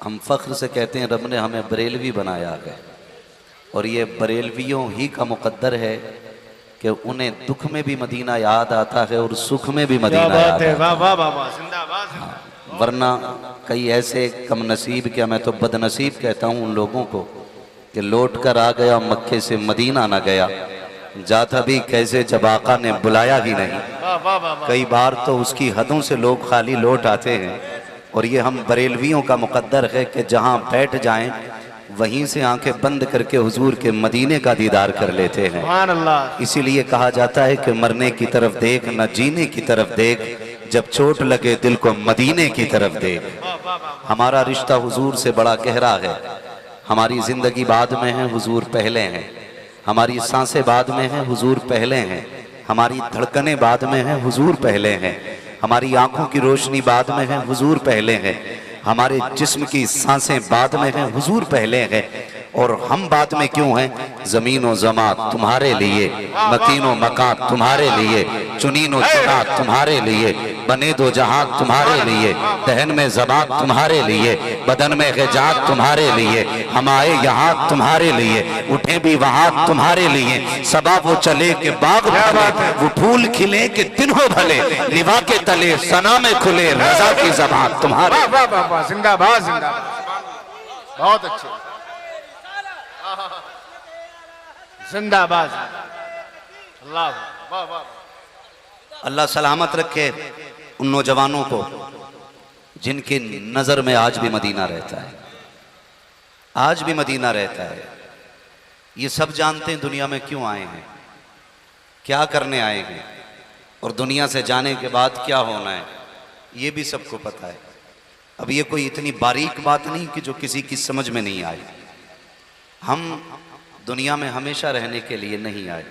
हम फ़ख्र से कहते हैं रब ने हमें बरेलवी बनाया है, और ये बरेलवियों ही का मुकद्दर है कि उन्हें दुख में भी मदीना याद आता है और सुख में भी मदीना याद आता है। वरना कई ऐसे कम नसीब, क्या मैं तो बदनसीब कहता हूँ उन लोगों को कि लौट कर आ गया मक्के से मदीना ना गया, जाता भी कैसे जब आका ने बुलाया ही नहीं। कई बार तो उसकी हदों से लोग खाली लौट आते हैं, और ये हम बरेलवियों का मुकद्दर है कि जहाँ बैठ जाएं वहीं से आंखें बंद करके हुजूर के मदीने का दीदार कर लेते हैं। इसीलिए कहा जाता है कि मरने की तरफ देख न जीने की तरफ देख, जब चोट लगे दिल को मदीने की तरफ देख। हमारा रिश्ता हुजूर से बड़ा गहरा है। हमारी जिंदगी बाद में है, हुजूर पहले हैं। हमारी सांसें बाद में हैं, हुजूर पहले हैं। हमारी धड़कनें बाद में हैं, हुजूर पहले हैं। हमारी आंखों की रोशनी बाद में है, हुजूर पहले हैं। हमारे जिस्म की सांसें बाद में हैं, हुजूर पहले हैं। और हम बाद में क्यों हैं? जमीन व जमात तुम्हारे लिए, मकीन व मकात तुम्हारे लिए, चुनीन व चुनात तुम्हारे लिए, बने दो जहां तुम्हारे लिए, दहन में जबात तुम्हारे लिए, बदन में गजात तुम्हारे लिए, हम आए यहाँ तुम्हारे लिए, उठे भी वहां तुम्हारे लिए। सबा वो चले के बाग भले, वो फूल खिले के दिन हो भले, निभा के तले सना में खुले रजा की जबात तुम्हारे। जिंदाबाद जिंदाबाद, बहुत अच्छे, जिंदाबाद। अल्लाह वाह वाह। अल्लाह सलामत रखे उन नौजवानों को जिनकी नजर में आज भी मदीना रहता है, आज भी मदीना रहता है। ये सब जानते हैं दुनिया में क्यों आए हैं, क्या करने आए हैं, और दुनिया से जाने के बाद क्या होना है, ये भी सबको पता है। अब ये कोई इतनी बारीक बात नहीं कि जो किसी की समझ में नहीं आए। हम दुनिया में हमेशा रहने के लिए नहीं आए,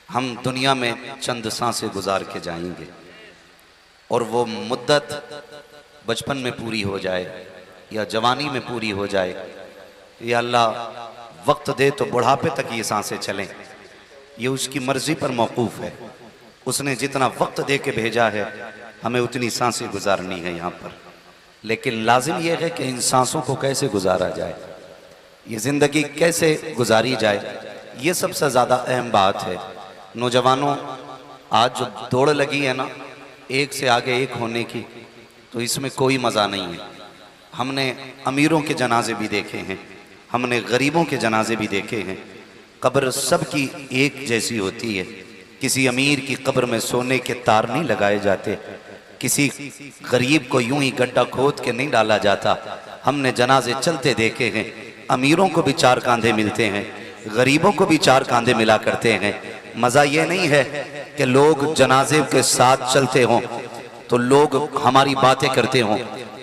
हम दुनिया में चंद सांसें गुजार के जाएंगे, और वो मुद्दत बचपन में पूरी हो जाए या जवानी में पूरी हो जाए, या अल्लाह वक्त दे तो बुढ़ापे तक ये सांसें चलें, ये उसकी मर्जी पर मौकूफ़ है। उसने जितना वक्त दे के भेजा है हमें उतनी सांसें गुजारनी है यहाँ पर। लेकिन लाजिम यह है कि इन सांसों को कैसे गुजारा जाए, ये ज़िंदगी कैसे गुजारी जाए, ये सबसे ज़्यादा अहम बात है। नौजवानों, आज जो दौड़ लगी है ना एक से आगे एक होने की, तो इसमें कोई मज़ा नहीं है। हमने अमीरों के जनाजे भी देखे हैं, हमने गरीबों के जनाजे भी देखे हैं। कब्र सब की एक जैसी होती है। किसी अमीर की कब्र में सोने के तार नहीं लगाए जाते, किसी गरीब को यूं ही गड्ढा खोद के नहीं डाला जाता। हमने जनाजे चलते देखे हैं, अमीरों को भी चार कांधे मिलते हैं, गरीबों को भी चार कांधे मिला करते हैं। मज़ा ये नहीं है कि लोग जनाजे के साथ चलते हों तो लोग हमारी बातें करते हों।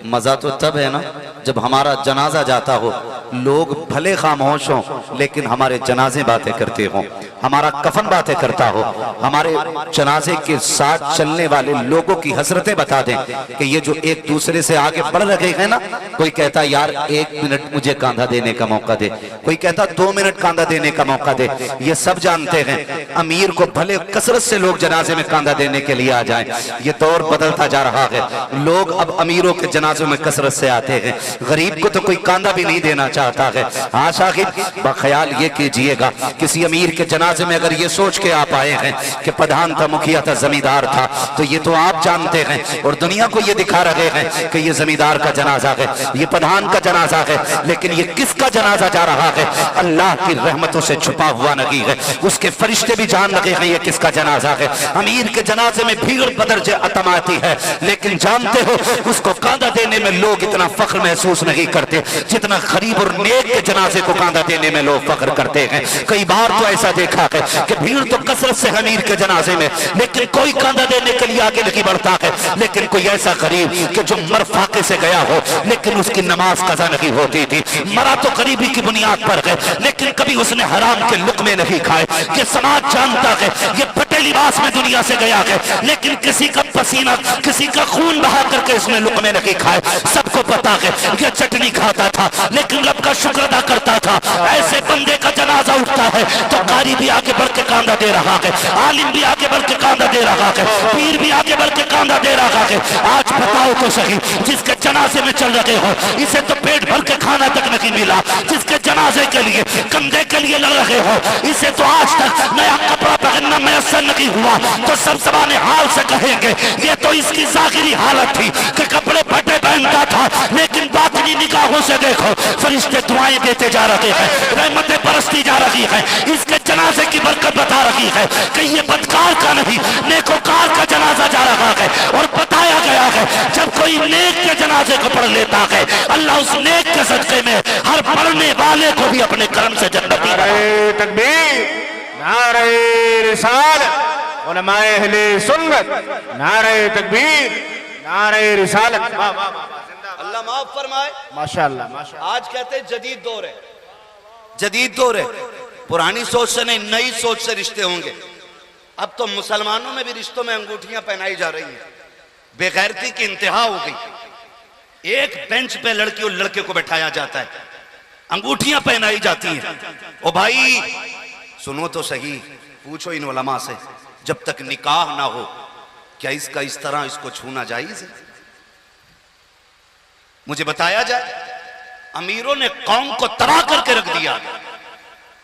मज़ा तो तब है ना जब हमारा जनाजा जाता हो, लोग भले खामोश हों लेकिन हमारे जनाजे बातें करते हों, हमारा कफन बातें करता हो, हमारे जनाजे के साथ चलने वाले लोगों की हसरतें बता दें कि ये जो एक दूसरे से आगे बढ़ रहे हैं ना, कोई कहता यार 1 मिनट मुझे कांधा देने का मौका दे, कोई कहता 2 मिनट कांधा देने का मौका दे। ये सब जानते हैं अमीर को भले कसरत से लोग जनाजे में कांधा देने के लिए आ जाएं, ये दौर बदलता जा रहा है। लोग अब अमीरों के जनाजों में कसरत से आते हैं, गरीब को तो कोई कांधा भी नहीं देना चाहता है। हाँ साहिब, बख्याल ये कीजिएगा, किसी अमीर के जनाजे में अगर ये सोच के आप आए हैं कि प्रधान था, मुखिया था, जमींदार था, तो ये तो आप जानते हैं और दुनिया को ये दिखा रहे हैं कि ये जमींदार का जनाजा है, ये प्रधान का जनाजा है। लेकिन ये किसका जनाजा जा रहा है? अल्लाह की रहमतों से छुपा हुआ नहीं है, उसके फरिश्ते भी जान लगे हैं ये किसका जनाजा है। अमीर के जनाजे में भीड़ बदरजे अतम आती है, लेकिन जानते हो उसको कांधा देने में लोग इतना फख्र महसूस नहीं करते जितना गरीब और नेक के जनाजे को कांधा देने में लोग फख्र करते हैं। कई बार तो ऐसा देखा है कि भीड़ तो कसरत से अमीर के जनाजे में, लेकिन कोई कांधा देने के लिए आगे नहीं बढ़ता है। लेकिन कोई ऐसा गरीब कि जो मर फाके से गया हो लेकिन उसकी नमाज कज़ा नहीं होती थी, मरा तो गरीबी की बुनियाद पर है लेकिन कभी उसने हराम के लुक़मे नहीं खाए। ये समाज जानता है, ये फटे लिबास में दुनिया से गया है, लेकिन किसी का पसीना, किसी का खून बहा करके इसने लुकमे नहीं खाए। सबको पता है ये चटनी खाता था लेकिन रब का शुक्र अदा करता था। ऐसे बंदे का जनाजा उठता है तो कारी भी आगे बढ़ के कांधा दे रहा है, आलिम भी आगे बढ़ के कांधा दे रहा है, पीर भी आगे बढ़ के कांधा दे रहा है। आज बताओ तो सही, जिसके जनाजे में चल रहे हो इसे तो पेट भर के खाना तक नहीं मिला, जिसके जनाजे के लिए कंधे के लिए लग रहे हो इसे तो आज तक नया कपड़ा पहनना मैसर नहीं हुआ। तो सब ज़बाने हाल से कहेंगे ये तो इसकी जाहिरी हालत थी कि कपड़े फटे पहनता था, लेकिन बातिनी निगाहों से देखो फरिश्ते दुआएं देते जा रहे हैं, रहमतें बरसती जा रही है, इसके जनाजे की बरकत बता रही है कि ये बदकार का नहीं नेकोकार का जनाजा जा रहा है। और बताया गया है जब कोई नेक के जनाजे को पढ़ लेता है अल्लाह उस नेक के सदक़े में हर पढ़ने वाले को भी अपने कर्म से जन्नती बनाता है। नारे तकबीर, नारे रिसालत, उलमाए अहले सुन्नत, नारे तकबीर, नारे रिसालत। वाह वाह वाह, अल्लाह माफ फरमाए। माशाअल्लाह माशाअल्लाह। आज कहते हैं जदीद दौर है, जदीद दौर है, पुरानी सोच से नहीं नई सोच से रिश्ते होंगे। अब तो मुसलमानों में भी रिश्तों में अंगूठियां पहनाई जा रही हैं, बेगैरती की इंतहा हो गई। एक बेंच पे लड़की और लड़के को बैठाया जाता है, अंगूठियां पहनाई जाती हैं। ओ भाई सुनो तो सही, पूछो इन उलमा से, जब तक निकाह ना हो क्या इसका इस तरह इसको छूना जायज है? मुझे बताया जाए। अमीरों ने कौम को तबाह करके रख दिया,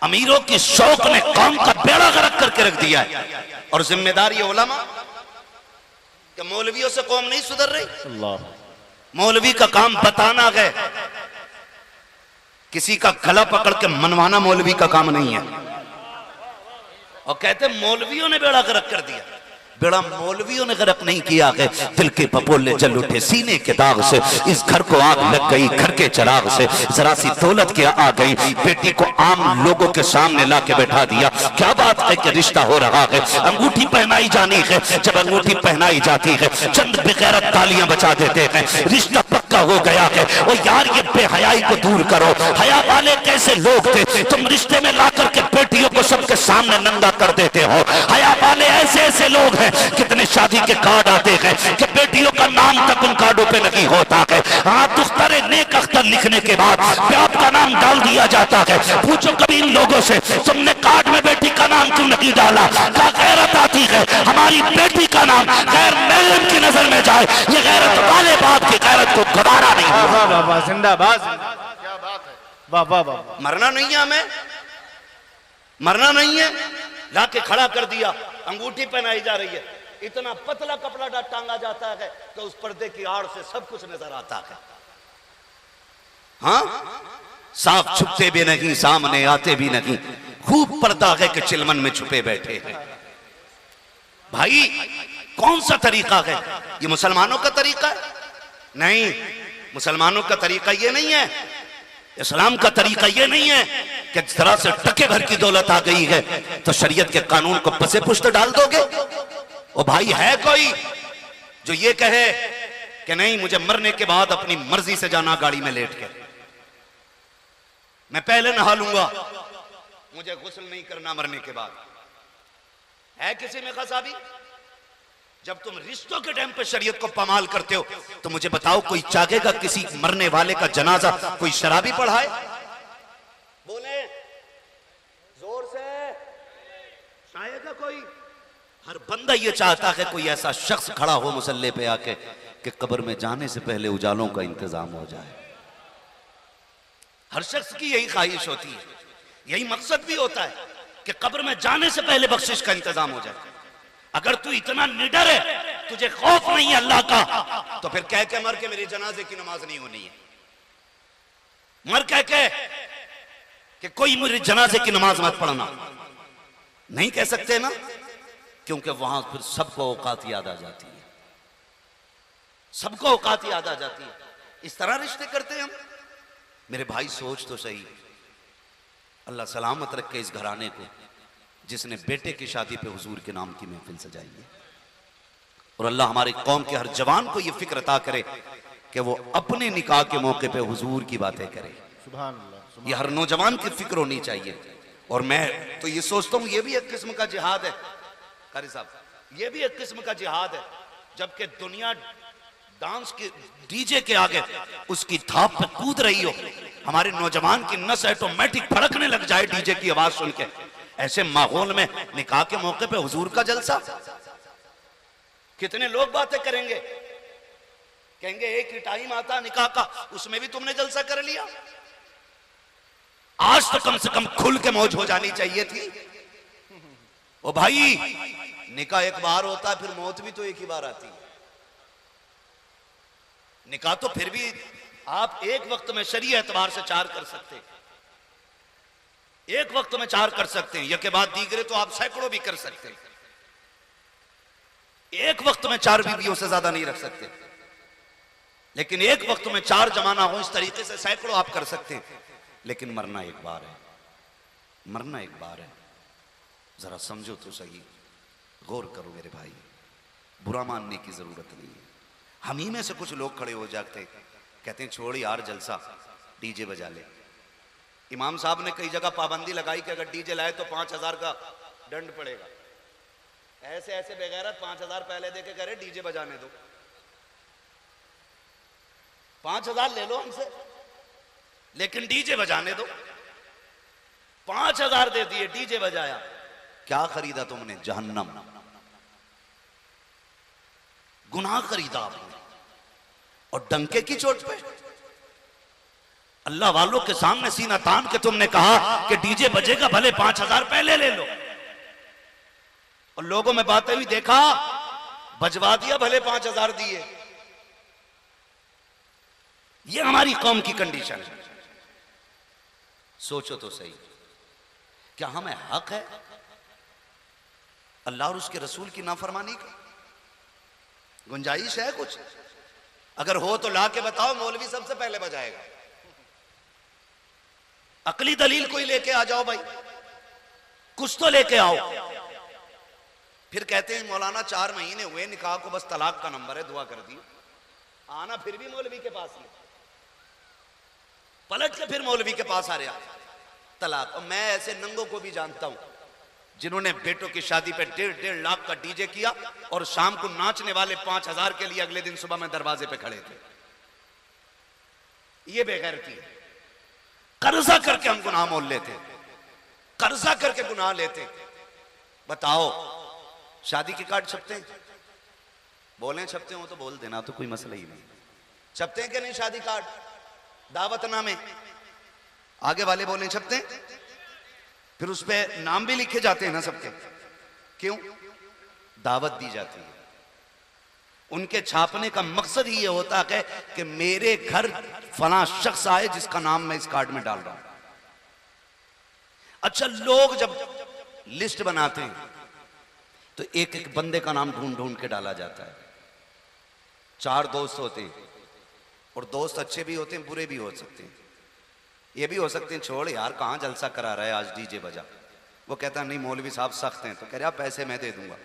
अमीरों की शौक ने कौम का बेड़ा गर्क करके रख दिया है। और जिम्मेदारी उलमा, क्या मौलवियों से कौम नहीं सुधर रही? मौलवी का काम बताना है, किसी का गला पकड़ के मनवाना मौलवी का काम नहीं है। और कहते मौलवियों ने बेड़ा गर्क कर दिया। बेड़ा मौलवियों ने गर्क नहीं किया है, दिल के पपोले जल उठे सीने के दाग से, इस घर को आग लग गई घर के चिराग से, जरा सी दौलत क्या आ गई, बेटी को आम लोगों के सामने ला के बैठा दिया। क्या बात है कि रिश्ता हो रहा है, अंगूठी पहनाई जानी है, जब अंगूठी पहनाई जाती है चंद बेगैरत तालियां बचा देते हैं, रिश्ता पक्का हो गया है। और यार ये बेहयाई को दूर करो, हया वाले कैसे लोग थे, तुम रिश्ते में ला करके बेटियों को सबके सामने नंगा कर देते हो। हया वाले ऐसे ऐसे लोग हैं, कितने शादी के कार्ड आते हैं कि बेटियों का नाम तक उन कार्डों पे नहीं होता है। हाँ, दुख्तरे नेक अख्तर लिखने के बाद बाप का नाम डाल दिया जाता है। पूछो कभी इन लोगों से तुमने कार्ड में बेटी का नाम क्यों नहीं डाला? क्या गैरत आती है हमारी बेटी का नाम गैर महरम की नजर में जाए? ये गैरत वाले बाप की गैरत को गवारा नहीं हुआ। वाह वाह वाह, जिंदाबाद, क्या बात है, वाह वाह वाह। मरना नहीं है हमें, मरना नहीं है, लाके खड़ा कर दिया, अंगूठी पहनाई जा रही है, इतना पतला कपड़ा टांगा जाता है कि उस पर्दे की आड़ से सब कुछ नजर आता है। हाँ, साफ छुपते भी नहीं, सामने आते भी नहीं, खूब पर्दा है कि चिलमन में छुपे बैठे हैं। भाई कौन सा तरीका है ये? मुसलमानों का तरीका है? नहीं, मुसलमानों का तरीका ये नहीं है, इस्लाम का तरीका ये नहीं है कि जरा से टके भर की दौलत आ गई है तो शरीयत के कानून को पसे पुश्त डाल दोगे। ओ भाई, है कोई जो ये कहे कि नहीं मुझे मरने के बाद अपनी मर्जी से जाना गाड़ी में लेट के, मैं पहले नहा लूंगा, मुझे गुस्ल नहीं करना मरने के बाद? है किसी में खसाबी? जब तुम रिश्तों के टाइम पे शरीयत को पमाल करते हो तो मुझे बताओ कोई चाहेगा किसी मरने वाले का जनाजा कोई शराबी पढ़ाए? बोले जोर से, चाहेगा कोई? हर बंदा ये चाहता है कोई ऐसा शख्स खड़ा हो मुसल्ले पे आके कि कब्र में जाने से पहले उजालों का इंतजाम हो जाए। हर शख्स की यही ख्वाहिश होती है, यही मकसद भी होता है कि कब्र में जाने से पहले बख्शिश का इंतजाम हो जाए। अगर तू इतना निडर है, तुझे खौफ नहीं है अल्लाह का, तो फिर कह के मर के मेरे जनाजे की नमाज नहीं होनी है। मर कह के कि कोई मेरे जनाजे की नमाज मत पढ़ना, नहीं कह सकते ना, क्योंकि वहां फिर सबको औकात याद आ जाती है, सबको औकात याद आ जाती है। इस तरह रिश्ते करते हैं हम। मेरे भाई सोच तो सही, अल्लाह सलामत रखे इस घराने को जिसने बेटे की शादी पे हुजूर के नाम की महफिल सजाई है। और अल्लाह हमारी कौम के हर जवान को यह फिक्र अता करे कि वो अपने निकाह के मौके पे हुजूर की बातें करे। सुभान अल्लाह, ये हर नौजवान की फिक्र होनी चाहिए। और मैं तो ये सोचता हूँ ये भी एक किस्म का जिहाद है। कारी साहब, ये भी एक किस्म का जिहाद है। जबकि दुनिया डांस के डीजे के आगे उसकी थाप पे कूद रही हो, हमारे नौजवान की नस ऑटोमेटिक फड़कने लग जाए डीजे की आवाज सुन के, ऐसे माहौल में निकाह के मौके पे हुजूर का जलसा, कितने लोग बातें करेंगे, कहेंगे एक ही टाइम आता निकाह का, उसमें भी तुमने जलसा कर लिया। आज तो कम से कम खुल के मौज हो जानी चाहिए थी। ओ भाई, निकाह एक बार होता है, फिर मौत भी तो एक ही बार आती है। निकाह तो फिर भी आप एक वक्त में शरीय एतबार से 4 कर सकते, एक वक्त में 4 कर सकते हैं, यह के बाद दीगरे तो आप सैकड़ों भी कर सकते हैं। एक वक्त में 4 बीवियों से ज्यादा नहीं रख सकते, लेकिन एक वक्त में 4 जमाना हो इस तरीके से सैकड़ों आप कर सकते हैं। लेकिन मरना एक बार है, मरना एक बार है। जरा समझो तो सही, गौर करो मेरे भाई, बुरा मानने की जरूरत नहीं है। हम ही में से कुछ लोग खड़े हो जाते, कहते हैं छोड़ यार जलसा, डीजे बजा ले। इमाम साहब ने कई जगह पाबंदी लगाई कि अगर डीजे लाए तो 5000 का दंड पड़ेगा। ऐसे ऐसे बेगैरत 5000 पहले देके कह रहे डीजे बजाने दो। 5000 ले लो हमसे, लेकिन डीजे बजाने दो। 5000 दे दिए, डीजे बजाया, क्या खरीदा तुमने? जहन्नम। गुनाह खरीदा आपने, और डंके की चोट पे अल्लाह वालों के सामने सीना तान के तुमने कहा कि डीजे बजेगा, भले 5000 पहले ले लो, और लोगों में बातें हुई, देखा बजवा दिया, भले 5000 दिए। ये हमारी कौम की कंडीशन है। सोचो तो सही, क्या हमें हक है अल्लाह और उसके रसूल की नाफरमानी का? गुंजाइश है कुछ? अगर हो तो ला के बताओ, मौलवी सबसे पहले बजाएगा। अकली दलील कोई लेके आ जाओ भाई, कुछ तो लेके आओ। फिर कहते हैं मौलाना 4 महीने हुए निकाह को, बस तलाक का नंबर है, दुआ कर दी। आना फिर भी मौलवी के पास नहीं, पलट के फिर मौलवी के पास आ रहा तलाक। और मैं ऐसे नंगों को भी जानता हूं जिन्होंने बेटों की शादी पे 1.5 लाख का डीजे किया, और शाम को नाचने वाले 5000 के लिए अगले दिन सुबह में दरवाजे पे खड़े थे। ये बेगैरती है। कर्जा करके हम गुनाह मोल लेते, कर्जा करके गुनाह लेते। बताओ, शादी के कार्ड छपते हैं? बोले छपते हो तो बोल देना, तो कोई मसला ही नहीं। छपते हैं कि नहीं शादी कार्ड? दावतनामे आगे वाले बोले छपते हैं, फिर उस पे नाम भी लिखे जाते हैं ना सबके। क्यों? दावत दी जाती है। उनके छापने का मकसद ही ये होता है कि मेरे घर फला शख्स आए जिसका नाम मैं इस कार्ड में डाल रहा हूं। अच्छा, लोग जब लिस्ट बनाते हैं तो एक एक बंदे का नाम ढूंढ ढूंढ के डाला जाता है। 4 दोस्त होते हैं, और दोस्त अच्छे भी होते हैं, बुरे भी हो सकते हैं। ये भी हो सकते हैं, छोड़ यार कहां जलसा करा रहा है, आज डीजे बजा। वो कहता है नहीं मौलवी साहब सख्त हैं, तो कह रहा पैसे मैं दे दूंगा।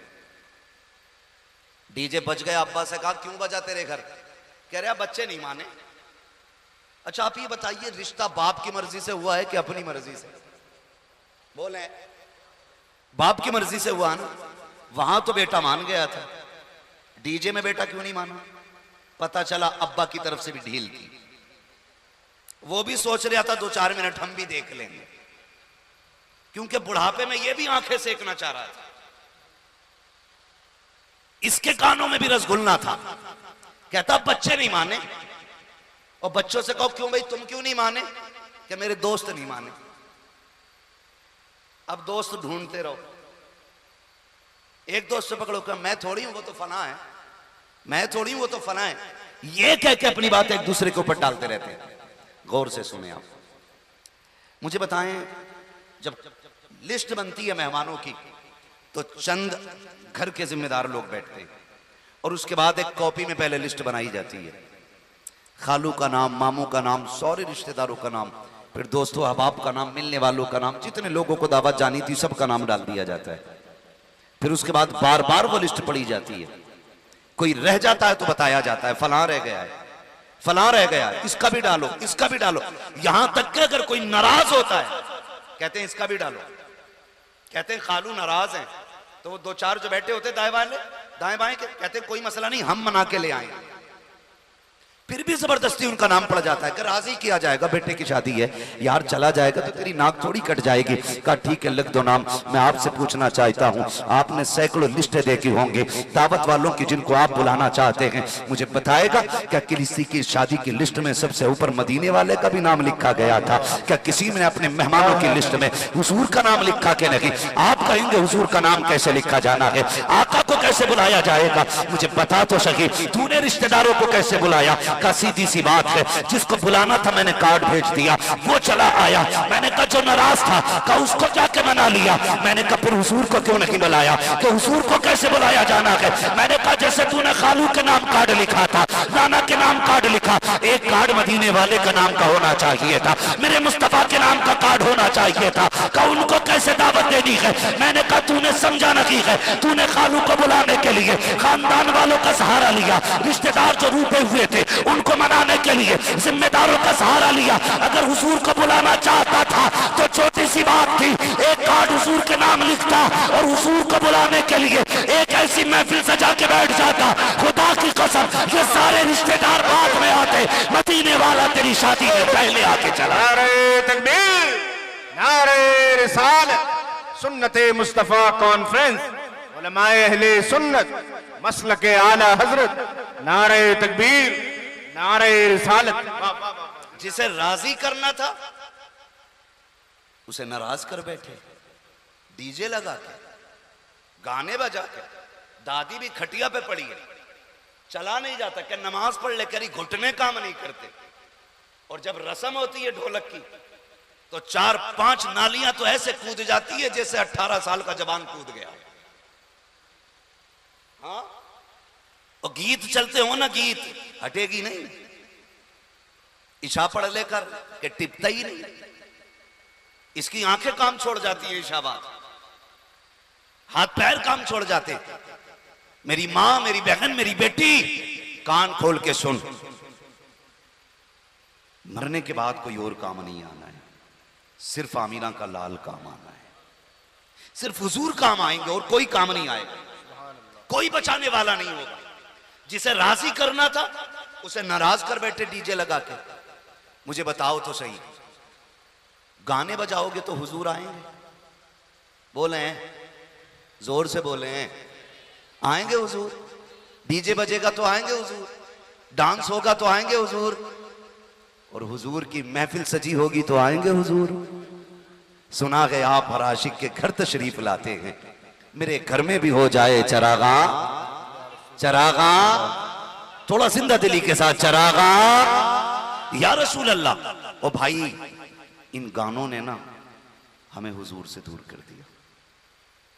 डीजे बज गया, अब्बा से कहा क्यों बजा तेरे घर? कह रहा बच्चे नहीं माने। अच्छा आप ये बताइए, रिश्ता बाप की मर्जी से हुआ है कि अपनी मर्जी से? बोले बाप की मर्जी से हुआ ना। वहां तो बेटा मान गया था, डीजे में बेटा क्यों नहीं माना? पता चला अब्बा की तरफ से भी ढील थी। वो भी सोच रहा था 2-4 मिनट हम भी देख लेंगे, क्योंकि बुढ़ापे में ये भी आंखें सेकना चाह रहा था। इसके कानों में भी रसगुल्ला था। कहता बच्चे नहीं माने। और बच्चों से कहो क्यों भाई, तुम क्यों नहीं माने? कि मेरे दोस्त नहीं माने। अब दोस्त ढूंढते रहो। एक दोस्त से पकड़ो कि मैं थोड़ी हूं, वो तो फना है, मैं थोड़ी हूं, वो तो फना है। ये कह के अपनी बात एक दूसरे के ऊपर डालते रहते हैं। गौर से सुने आप, मुझे बताएं, जब लिस्ट बनती है मेहमानों की तो चंद घर के जिम्मेदार लोग बैठते हैं, और उसके बाद एक कॉपी में पहले लिस्ट बनाई जाती है। खालू का नाम, मामू का नाम, सारे रिश्तेदारों का नाम, फिर दोस्तों अहबाब का नाम, मिलने वालों का नाम, जितने लोगों को दावत जानी थी सबका नाम डाल दिया जाता है। फिर उसके बाद बार बार वो लिस्ट पढ़ी जाती है। कोई रह जाता है तो बताया जाता है फलां रह गया है, फलां रह गया है, इसका भी डालो, इसका भी डालो। यहां तक कि अगर कोई नाराज होता है कहते हैं इसका भी डालो। कहते हैं खालू नाराज हैं, तो वो दो चार जो बैठे होते दाएं बाएं के कहते कोई मसला नहीं, हम मना के ले आएंगे। फिर भी जबरदस्ती उनका नाम पड़ जाता है कि राजी किया जाएगा, बेटे की शादी है। यार चला जाएगा तो तेरी नाक थोड़ी कट जाएगी। कहा ठीक है लिख दो नाम। मैं आपसे पूछना चाहता हूँ, आपने सैकड़ों लिस्टें देखी होंगी दावत वालों की जिनको आप बुलाना चाहते हैं, मुझे बताएगा क्या किसी की शादी की लिस्ट में सबसे ऊपर मदीने वाले का भी नाम लिखा गया था? क्या किसी ने अपने मेहमानों की लिस्ट में हुजूर का नाम लिखा के नहीं? आप कहेंगे हुजूर का नाम कैसे लिखा जाना है, आका को कैसे बुलाया जाएगा? मुझे बता तो सके, तूने रिश्तेदारों को कैसे बुलाया? का सीधी सी बात है, जिसको बुलाना था मैंने कार्ड भेज दिया, वो चला आया। मैंने कहा जो नाराज था का उसको जाके मना लिया। मैंने कहा फिर हुजूर को क्यों नहीं बुलाया? कि हुजूर को कैसे बुलाया जाना है? मैंने कहा जैसे तूने खालू के नाम कार्ड लिखा था, नाना के नाम कार्ड लिखा, एक कार्ड मदीने वाले का नाम का होना चाहिए था, मेरे मुस्तफा के नाम का कार्ड होना चाहिए था। का उनको कैसे दावत देनी है? मैंने कहा तूने समझा नहीं है, तूने खालू को बुलाने के लिए खानदान वालों का सहारा लिया, रिश्तेदार जो रूठे हुए थे उनको मनाने के लिए जिम्मेदारों का सहारा लिया। अगर हुजूर को बुलाना चाहता था तो छोटी सी बात थी, एक कार्ड हुजूर के नाम लिखता और हुजूर को बुलाने के लिए एक ऐसी महफिल सजा के बैठ जाता। खुदा की कसम ये सारे रिश्तेदार बाद में आते, मदीने वाला तेरी शादी में पहले आके चला। नारे तकबीर, नारे रिसालत, सुन्नते मुस्तफा कॉन्फ्रेंस, उलमाए अहले सुन्नत, मसलके आला हजरत, नारे तकबीर, नारे रिसालत। जिसे राजी करना था उसे नाराज कर बैठे, डीजे लगा के, गाने बजा के। दादी भी खटिया पे पड़ी है, चला नहीं जाता, क्या नमाज पढ़ ले, करी घुटने काम नहीं करते। और जब रस्म होती है ढोलक की तो 4-5 नालियां तो ऐसे कूद जाती है जैसे 18 साल का जवान कूद गया। हाँ, और गीत चलते हो ना, गीत हटेगी नहीं। इशा पढ़ लेकर के टिपता ही नहीं, इसकी आंखें काम छोड़ जाती है इशा बाद, हाथ पैर काम छोड़ जाते। मेरी मां, मेरी बहन, मेरी बेटी, कान खोल के सुन, मरने के बाद कोई और काम नहीं आना है, सिर्फ आमीना का लाल काम आना है, सिर्फ हुजूर काम आएंगे और कोई काम नहीं आएगा, कोई बचाने वाला नहीं होगा। जिसे राजी करना था उसे नाराज कर बैठे डीजे लगा के। मुझे बताओ तो सही, गाने बजाओगे तो हुजूर आएंगे? बोले हैं, जोर से बोले हैं, आएंगे हुजूर? डीजे बजेगा तो आएंगे हुजूर, डांस होगा तो आएंगे हुजूर, और हुजूर की महफिल सजी होगी तो आएंगे हुजूर। सुना है आप हर आशिक के घर तशरीफ लाते हैं, मेरे घर में भी हो जाए चरागा, चरागा, थोड़ा जिंदा दिली के साथ, चरागा या रसूल अल्लाह। ओ भाई, इन गानों ने ना हमें हुजूर से दूर कर दिया,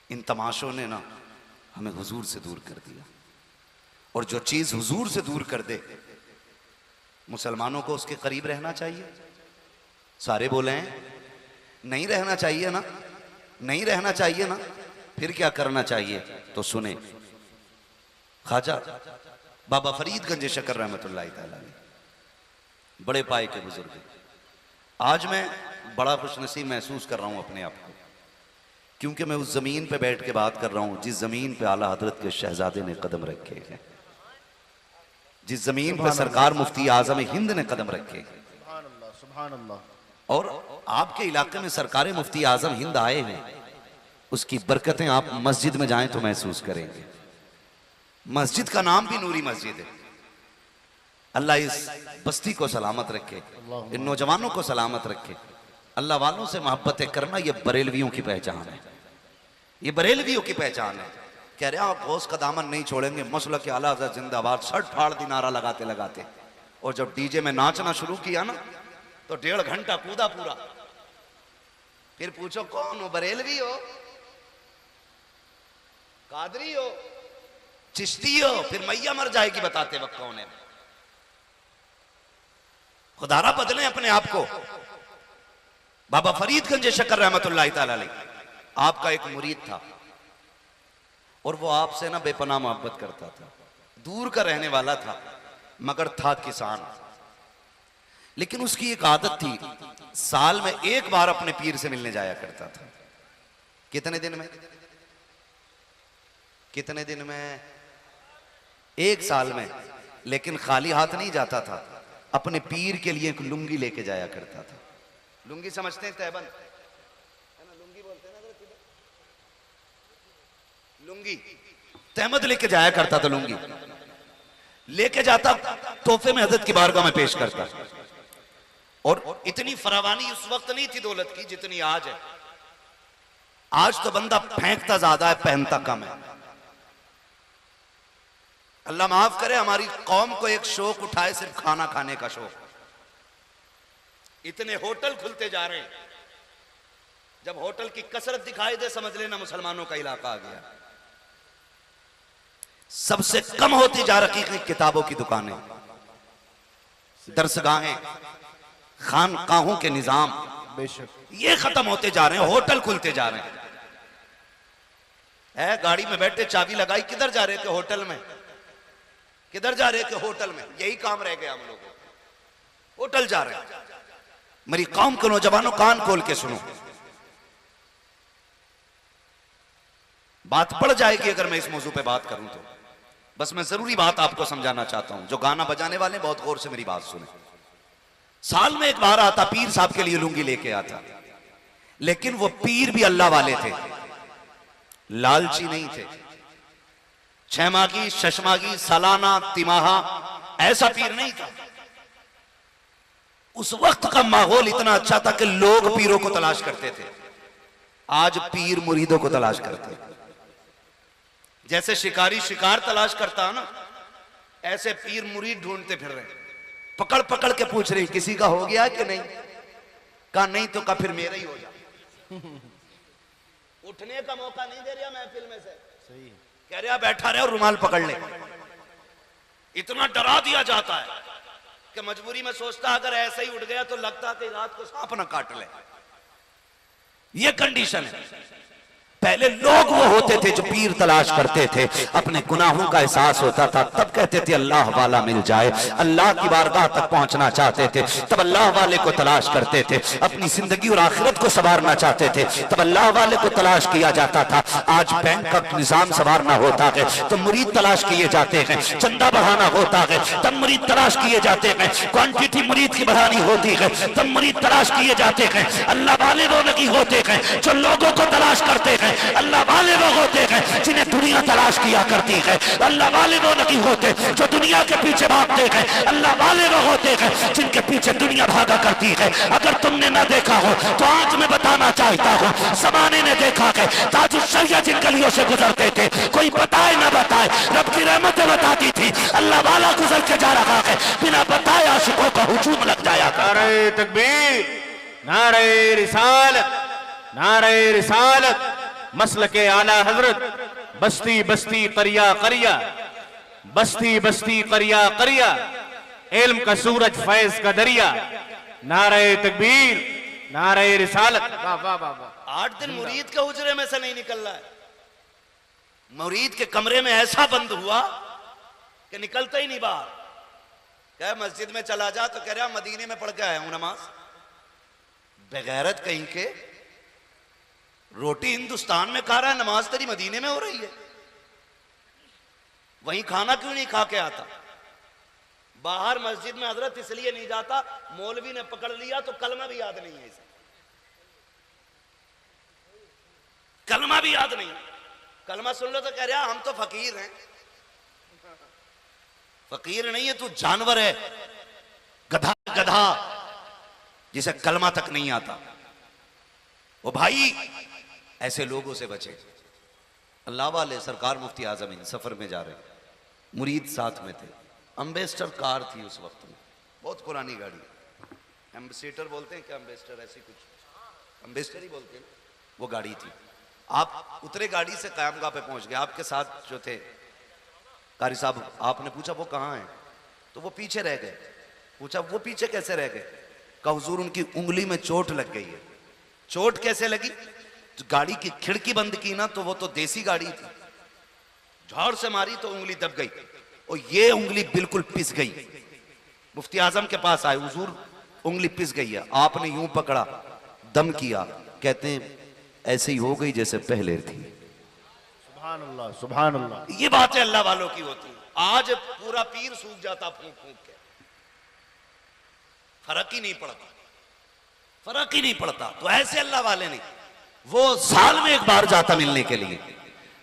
इन तमाशों ने ना हमें हुजूर से दूर कर दिया। और जो चीज हुजूर से दूर कर दे, मुसलमानों को उसके करीब रहना चाहिए। सारे बोले हैं नहीं रहना चाहिए ना, नहीं रहना चाहिए ना, फिर क्या करना चाहिए? तो सुने, ख्वाजा बाबा फरीदगंज शकर रहमतुल्लाह तआला अलैह, बड़े पाए के बुजुर्ग। आज मैं बड़ा खुशनसीब महसूस कर रहा हूं अपने आप को, क्योंकि मैं उस जमीन पे बैठ के बात कर रहा हूं जिस जमीन पे आला हजरत के शहजादे ने कदम रखे हैं, जिस जमीन पे सरकार मुफ्ती आजम हिंद ने कदम रखे हैं। सुभान अल्लाह। और आपके इलाके में सरकार मुफ्ती आजम हिंद आए हैं, उसकी बरकतें आप मस्जिद में जाएं तो महसूस करेंगे। मस्जिद का नाम भी नूरी मस्जिद है। अल्लाह इस बस्ती को सलामत रखे, इन नौजवानों को सलामत रखे। अल्लाह वालों से मोहब्बतें करना ये बरेलवियों की पहचान है, ये बरेलवियों की पहचान है। कह रहे हैं आप गौस का दामन नहीं छोड़ेंगे, मसला के आला हज़रत जिंदाबाद, शर्ट फाड़ दी नारा लगाते लगाते। और जब डीजे में नाचना शुरू किया ना तो 1.5 घंटा कूदा पूरा। फिर पूछो कौन हो? बरेलवी हो, कादरी हो, चिश्ती हो? फिर मैया मर जाएगी बताते वक्त कौन है। खुदारा बदले अपने आप को। बाबा फरीदगंज शकर रहमतुल्लाह तआला अलैह, आपका एक मुरीद था और वो आपसे ना बेपनाह मोहब्बत करता था, दूर का रहने वाला था मगर था किसान। लेकिन उसकी एक आदत थी, साल में एक बार अपने पीर से मिलने जाया करता था। कितने दिन में? कितने दिन में? 1 साल में। लेकिन खाली हाथ नहीं जाता था, अपने पीर के लिए एक लुंगी लेके जाया करता था। लुंगी समझते हैं? तहबंद है ना, लुंगी बोलते हैं ना इधर। लुंगी तहमद लेके जाया करता था। लुंगी लेके जाता, तोहफे में हजरत की बारगाह में पेश करता। और इतनी फरावानी उस वक्त नहीं थी दौलत की जितनी आज है। आज तो बंदा फेंकता ज्यादा है, पहनता कम है। अल्लाह माफ करे, हमारी कौम को एक शौक उठाए, सिर्फ खाना खाने का शौक। इतने होटल खुलते जा रहे हैं, जब होटल की कसरत दिखाई दे समझ लेना मुसलमानों का इलाका आ गया। सबसे कम होती जा रही है किताबों की दुकानें, दरसगाहें, खानकाहों के निजाम, बेशक ये खत्म होते जा रहे हैं, होटल खुलते जा रहे हैं। गाड़ी में बैठे चाबी लगाई, किधर जा रहे थे? होटल में। किधर जा रहे थे? होटल में। यही काम रह गया हम लोगों को, होटल जा रहे हैं। मेरी कौम के नौजवानों, कान खोल के सुनो, बात पड़ जाएगी अगर मैं इस मौजू पे बात करूं तो। बस मैं जरूरी बात आपको समझाना चाहता हूं। जो गाना बजाने वाले बहुत गौर से मेरी बात सुने। साल में एक बार आता, पीर साहब के लिए लुंगी लेके आता, लेकिन वो पीर भी अल्लाह वाले थे, लालची नहीं थे। 6 मागी, शशमागी, सालाना, तिमाहा, ऐसा पीर नहीं था। उस वक्त का माहौल इतना अच्छा था कि लोग पीरों को तलाश करते थे। आज पीर मुरीदों को तलाश करते हैं। जैसे शिकारी शिकार तलाश करता है ना, ऐसे पीर मुरीद ढूंढते फिर रहे, पकड़ पकड़ के पूछ रहे किसी का हो गया कि नहीं। कहा नहीं तो का फिर मेरा ही हो जा। उठने का मौका नहीं दे रहा महफिल में से। सही है। कह रहा बैठा रहे और रुमाल पकड़ ले। इतना डरा दिया जाता है कि मजबूरी में सोचता अगर ऐसे ही उठ गया तो लगता कि रात को सांप ना काट ले। ये कंडीशन है। पहले लोग वो होते थे जो पीर तलाश करते थे, अपने गुनाहों का एहसास होता था, तब कहते थे अल्लाह वाला मिल जाए। अल्लाह की बारगाह तक पहुंचना चाहते थे, तब अल्लाह वाले को तलाश करते थे। अपनी जिंदगी और आखिरत को संवारना चाहते थे, तब अल्लाह वाले को तलाश किया जाता था। आज बैंक का निजाम संवारना होता है तो मुरीद तलाश किए जाते हैं, चंदा बढ़ाना होता है तब मुरीद तलाश किए जाते हैं, क्वांटिटी मुरीद की बढ़ानी होती है तब मुरीद तलाश किए जाते हैं। अल्लाह वाले वो नहीं होते हैं जो लोगों को तलाश करते हैं, अल्लाह वाले वो होते हैं जिन्हें दुनिया तलाश किया करती है। अल्लाह वाले वो नहीं होते जो दुनिया के पीछे भागते हैं, अल्लाह वाले वो होते हैं जिनके पीछे दुनिया भागा करती है। अगर तुमने ना देखा हो तो आज मैं बताना चाहता हूँ, ज़माने ने देखा है ताजुश्शरिया जिन गलियों से गुजरते थे, कोई बताए ना बताए रब की रहमतें बताती थी, अल्लाह वाला गुजर के जा रहा है, बिना बताए आशिकों का हुजूम लग जाया। नारे तकबीर, नारे रिसालत, नारे रिसालत, मसलके आला हजरत, बस्ती बस्ती करिया करिया, बस्ती बस्ती करिया करिया, इल्म का सूरज फैज का दरिया। नारे तकबीर, नारे रिसालत। वाह वाह वाह वाह। 8 दिन मुरीद के हुजरे में से नहीं निकल रहा है। मुरीद के कमरे में ऐसा बंद हुआ कि निकलता ही नहीं बाहर। कह मस्जिद में चला जा तो कह रहा मदीने में पढ़ के आया हूं नमाज। बेगैरत कहीं के, रोटी हिंदुस्तान में खा रहा है, नमाज तेरी मदीने में हो रही है। वहीं खाना क्यों नहीं खा के आता? बाहर मस्जिद में हजरत इसलिए नहीं जाता, मौलवी ने पकड़ लिया तो कलमा भी याद नहीं है इसे। कलमा भी याद नहीं। कलमा सुन लो तो कह रहा हम तो फकीर हैं। फकीर नहीं है तू, जानवर है, गधा गधा जिसे कलमा तक नहीं आता। वो भाई ऐसे लोगों से बचे। अल्लाह वाले सरकार मुफ्ती आजम इन सफर में जा रहे, मुरीद साथ में थे। एम्बेसडर कार थी उस वक्त में, बहुत पुरानी गाड़ी, एम्बेसडर बोलते हैं क्या? एम्बेसडर ऐसी कुछ, एम्बेसडर ही बोलते हैं। वो गाड़ी थी। आप उतरे गाड़ी से क़यामगाह पे पहुंच गए। आपके साथ जो थे कारी साहब, आपने पूछा वो कहाँ हैं? तो वो पीछे रह गए। पूछा वो पीछे कैसे रह गए? कहा हुजूर उनकी उंगली में चोट लग गई है। चोट कैसे लगी? तो गाड़ी की खिड़की बंद की ना, तो वो तो देसी गाड़ी थी, झाड़ से मारी तो उंगली दब गई और ये उंगली बिल्कुल पिस गई। मुफ्ती आजम के पास आए, हुजूर उंगली पिस गई है। आपने यूं पकड़ा, दम किया, कहते हैं ऐसे ही हो गई जैसे पहले थी। सुभान अल्लाह, सुभान अल्लाह। ये बातें अल्लाह वालों की होती हैं। आज पूरा पीर सूख जाता फूंक फूंक के, फर्क ही नहीं पड़ता, फर्क ही नहीं पड़ता। तो ऐसे अल्लाह वाले नहीं, वो साल में एक बार जाता मिलने के लिए,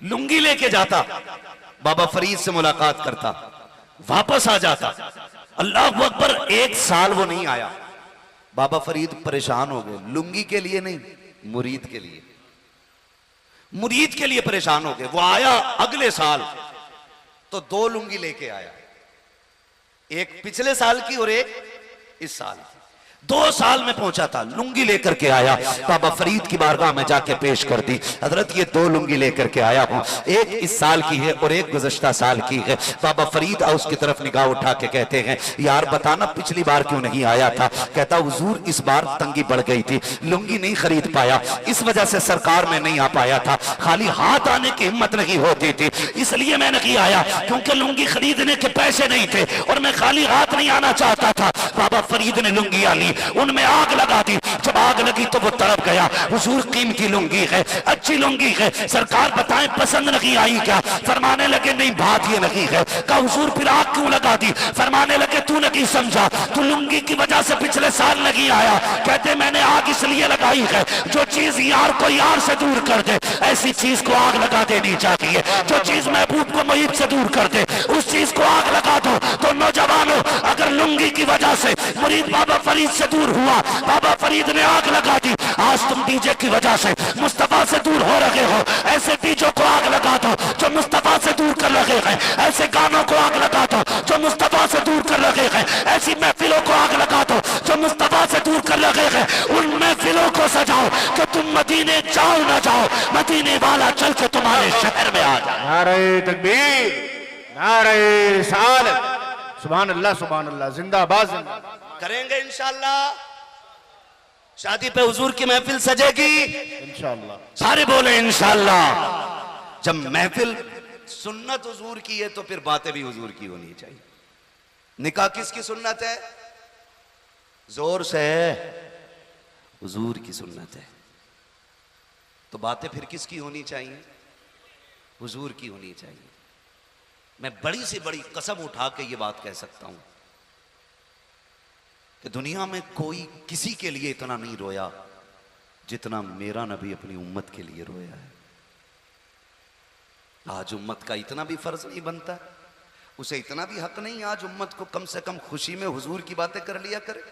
लुंगी लेके जाता, बाबा फरीद से मुलाकात करता, वापस आ जाता। अल्लाह अकबर, एक साल वो नहीं आया। बाबा फरीद परेशान हो गए, लुंगी के लिए नहीं, मुरीद के लिए, मुरीद के लिए परेशान हो गए। वो आया अगले साल तो 2 लुंगी लेके आया, एक पिछले साल की और एक इस साल की। 2 साल में पहुंचा था, लुंगी लेकर के आया, बाबा फरीद की बारगाह में जाके पेश कर दी। हजरत ये 2 लुंगी लेकर के आया हूं, एक इस साल की है और एक गुज़श्ता साल की है। बाबा फरीद उसकी तरफ निगाह उठा के कहते हैं, यार बताना पिछली बार क्यों नहीं आया था? कहता हुजूर इस बार तंगी बढ़ गई थी, लुंगी नहीं खरीद पाया, इस वजह से सरकार में नहीं आ पाया था, खाली हाथ आने की हिम्मत नहीं होती थी, इसलिए मैं नहीं आया, क्योंकि लुंगी खरीदने के पैसे नहीं थे और मैं खाली हाथ नहीं आना चाहता था। बाबा फरीद ने लुंगियां ली, उनमें आग लगा दी। जब आग लगी तो वो तड़प गया, हुजूर कीमती लुंगी है, अच्छी लुंगी है, सरकार बताएं पसंद नहीं आई क्या? फरमाने लगे नहीं, बात ये नहीं है। कहा हुजूर फिर आग क्यों लगा दी? फरमाने लगे तू नहीं समझा, तू लुंगी की वजह से पिछले साल नहीं आया। कहते मैंने आग इसलिए लगाई है, जो चीज यार को यार से दूर कर दे ऐसी चीज को आग लगा देनी चाहिए। जो चीज महबूब को मुहीब से दूर कर दे उस चीज को आग लगा दो। तो नौजवानों, अगर लुंगी की वजह से मुरीद बाबा फरीद से दूर हुआ, बाबा फरीद ने आग लगा दी, आज तुम डीजे की वजह से मुस्तफा से दूर हो रहे हो, ऐसे डीजों को आग लगा दो जो मुस्तफा से दूर कर रहे हैं, ऐसे गानों को आग लगा दो जो मुस्तफा से दूर कर रहे हैं, ऐसी महफिलों को आग लगा दो जो मुस्तफा से दूर कर रहे हैं। उन महफिलों को सजाओ कि तुम मदीने जाओ ना जाओ, मदीने वाला चल के तुम्हारे शहर में आ जाए। नारे तकबीर, नारे रिसालत, सुभान अल्लाह, सुभान अल्लाह, जिंदाबाद, जिंदाबाद। करेंगे इंशाअल्लाह। शादी पे हुजूर की महफिल सजेगी इंशाअल्लाह, सारे बोले इंशाअल्लाह। जब महफिल सुन्नत हुजूर की है तो फिर बातें भी हुजूर की होनी चाहिए। निकाह किसकी सुन्नत है? जोर से, हुजूर की सुन्नत है। तो बातें फिर किसकी होनी चाहिए? हुजूर की होनी चाहिए। मैं बड़ी से बड़ी कसम उठा के ये बात कह सकता हूं कि दुनिया में कोई किसी के लिए इतना नहीं रोया जितना मेरा नबी अपनी उम्मत के लिए रोया है। आज उम्मत का इतना भी फर्ज नहीं बनता, उसे इतना भी हक नहीं आज उम्मत को कम से कम खुशी में हुजूर की बातें कर लिया करे।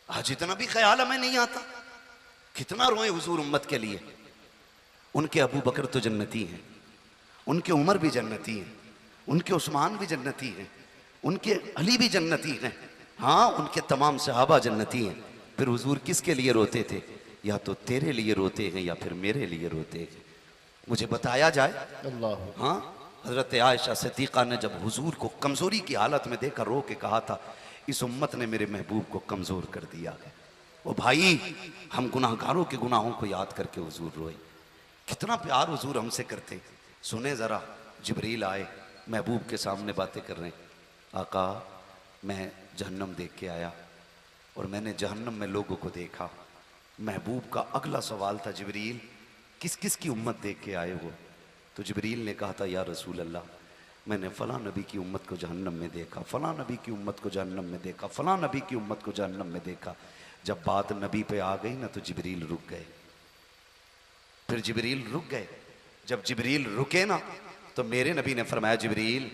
आज इतना भी ख्याल हमें नहीं आता कितना रोए हुजूर उम्मत के लिए। उनके अबू बकर तो जन्नती हैं, उनके उमर भी जन्नती हैं, उनके उस्मान भी जन्नती हैं, उनके अली भी जन्नती हैं, हाँ उनके तमाम सहाबा जन्नती हैं। फिर हुजूर किसके लिए रोते थे? या तो तेरे लिए रोते हैं या फिर मेरे लिए रोते हैं। मुझे बताया जाए। अल्लाह। हाँ, हजरत आयशा सिद्दीक़ा ने जब हुजूर को कमजोरी की हालत में देखा रो के कहा था, इस उम्मत ने मेरे महबूब को कमजोर कर दिया है। ओ भाई, हम गुनाहगारों के गुनाहों को याद करके हुजूर रोए। कितना प्यार हुजूर हमसे करते। सुने जरा, जिब्रील आए, महबूब के सामने बातें कर रहे हैं। आका, मैं जहन्नम देख के आया और मैंने जहन्नम में लोगों को देखा। महबूब का अगला सवाल था, जिब्रील किस किस की उम्मत देख के आए हो? तो जिब्रील ने कहा था, या रसूल अल्लाह, मैंने फलां नबी की उम्मत को जहन्नम में देखा, फलां नबी की उम्मत को जहन्नम में देखा, फलां नबी की उम्मत को जहन्नम में देखा। जब बात नबी पे आ गई ना तो जिब्रील रुक गए। फिर जिब्रील रुक गए। जब जिब्रील रुके ना तो मेरे नबी ने फरमाया, जिब्रील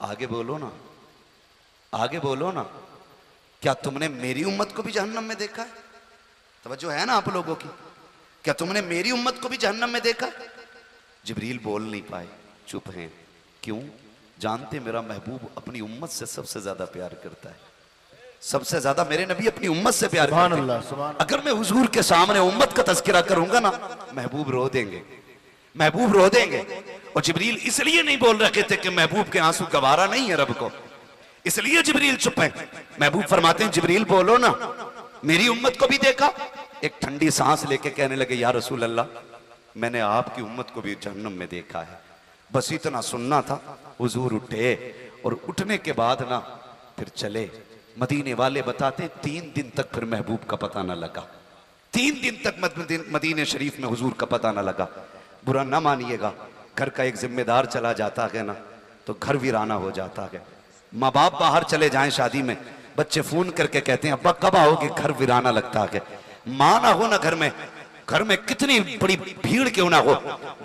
आगे बोलो ना, आगे बोलो ना, क्या तुमने मेरी उम्मत को भी जहन्नम में देखा है? तवज्जो है ना आप लोगों की? क्या तुमने मेरी उम्मत को भी जहन्नम में देखा? जिब्रील बोल नहीं पाए, चुप हैं। क्यों? जानते मेरा महबूब अपनी उम्मत से सबसे ज्यादा प्यार करता है। सबसे ज्यादा मेरे नबी अपनी उम्मत से प्यार करते हैं। अगर मैं हुजूर के सामने उम्मत का तज़किरा करूंगा ना, महबूब रो देंगे, महबूब रो देंगे। और जिब्रील इसलिए नहीं बोल रहे थे कि महबूब के आंसू गवारा नहीं है रब को, इसलिए जिब्रील चुप है। महबूब फरमाते हैं, जिब्रील बोलो ना, मेरी उम्मत को भी देखा? एक ठंडी सांस लेके कहने लगे, या रसूल अल्लाह, मैंने आपकी उम्मत को भी जहन्नम में देखा है। बस इतना सुनना था। हुजूर उठे और उठने के बाद ना फिर चले। मदीने वाले बताते 3 दिन तक फिर महबूब का पता ना लगा। 3 दिन तक मदीने शरीफ में हुजूर का पता ना लगा। बुरा ना मानिएगा, घर का एक जिम्मेदार चला जाता है ना तो घर वीराना हो जाता है। माँ बाप बाहर चले जाएं शादी में, बच्चे फोन करके कहते हैं अब्बा कब आओगे, घर वीराना लगता है। माँ ना हो ना घर में कितनी बड़ी भीड़ क्यों ना हो,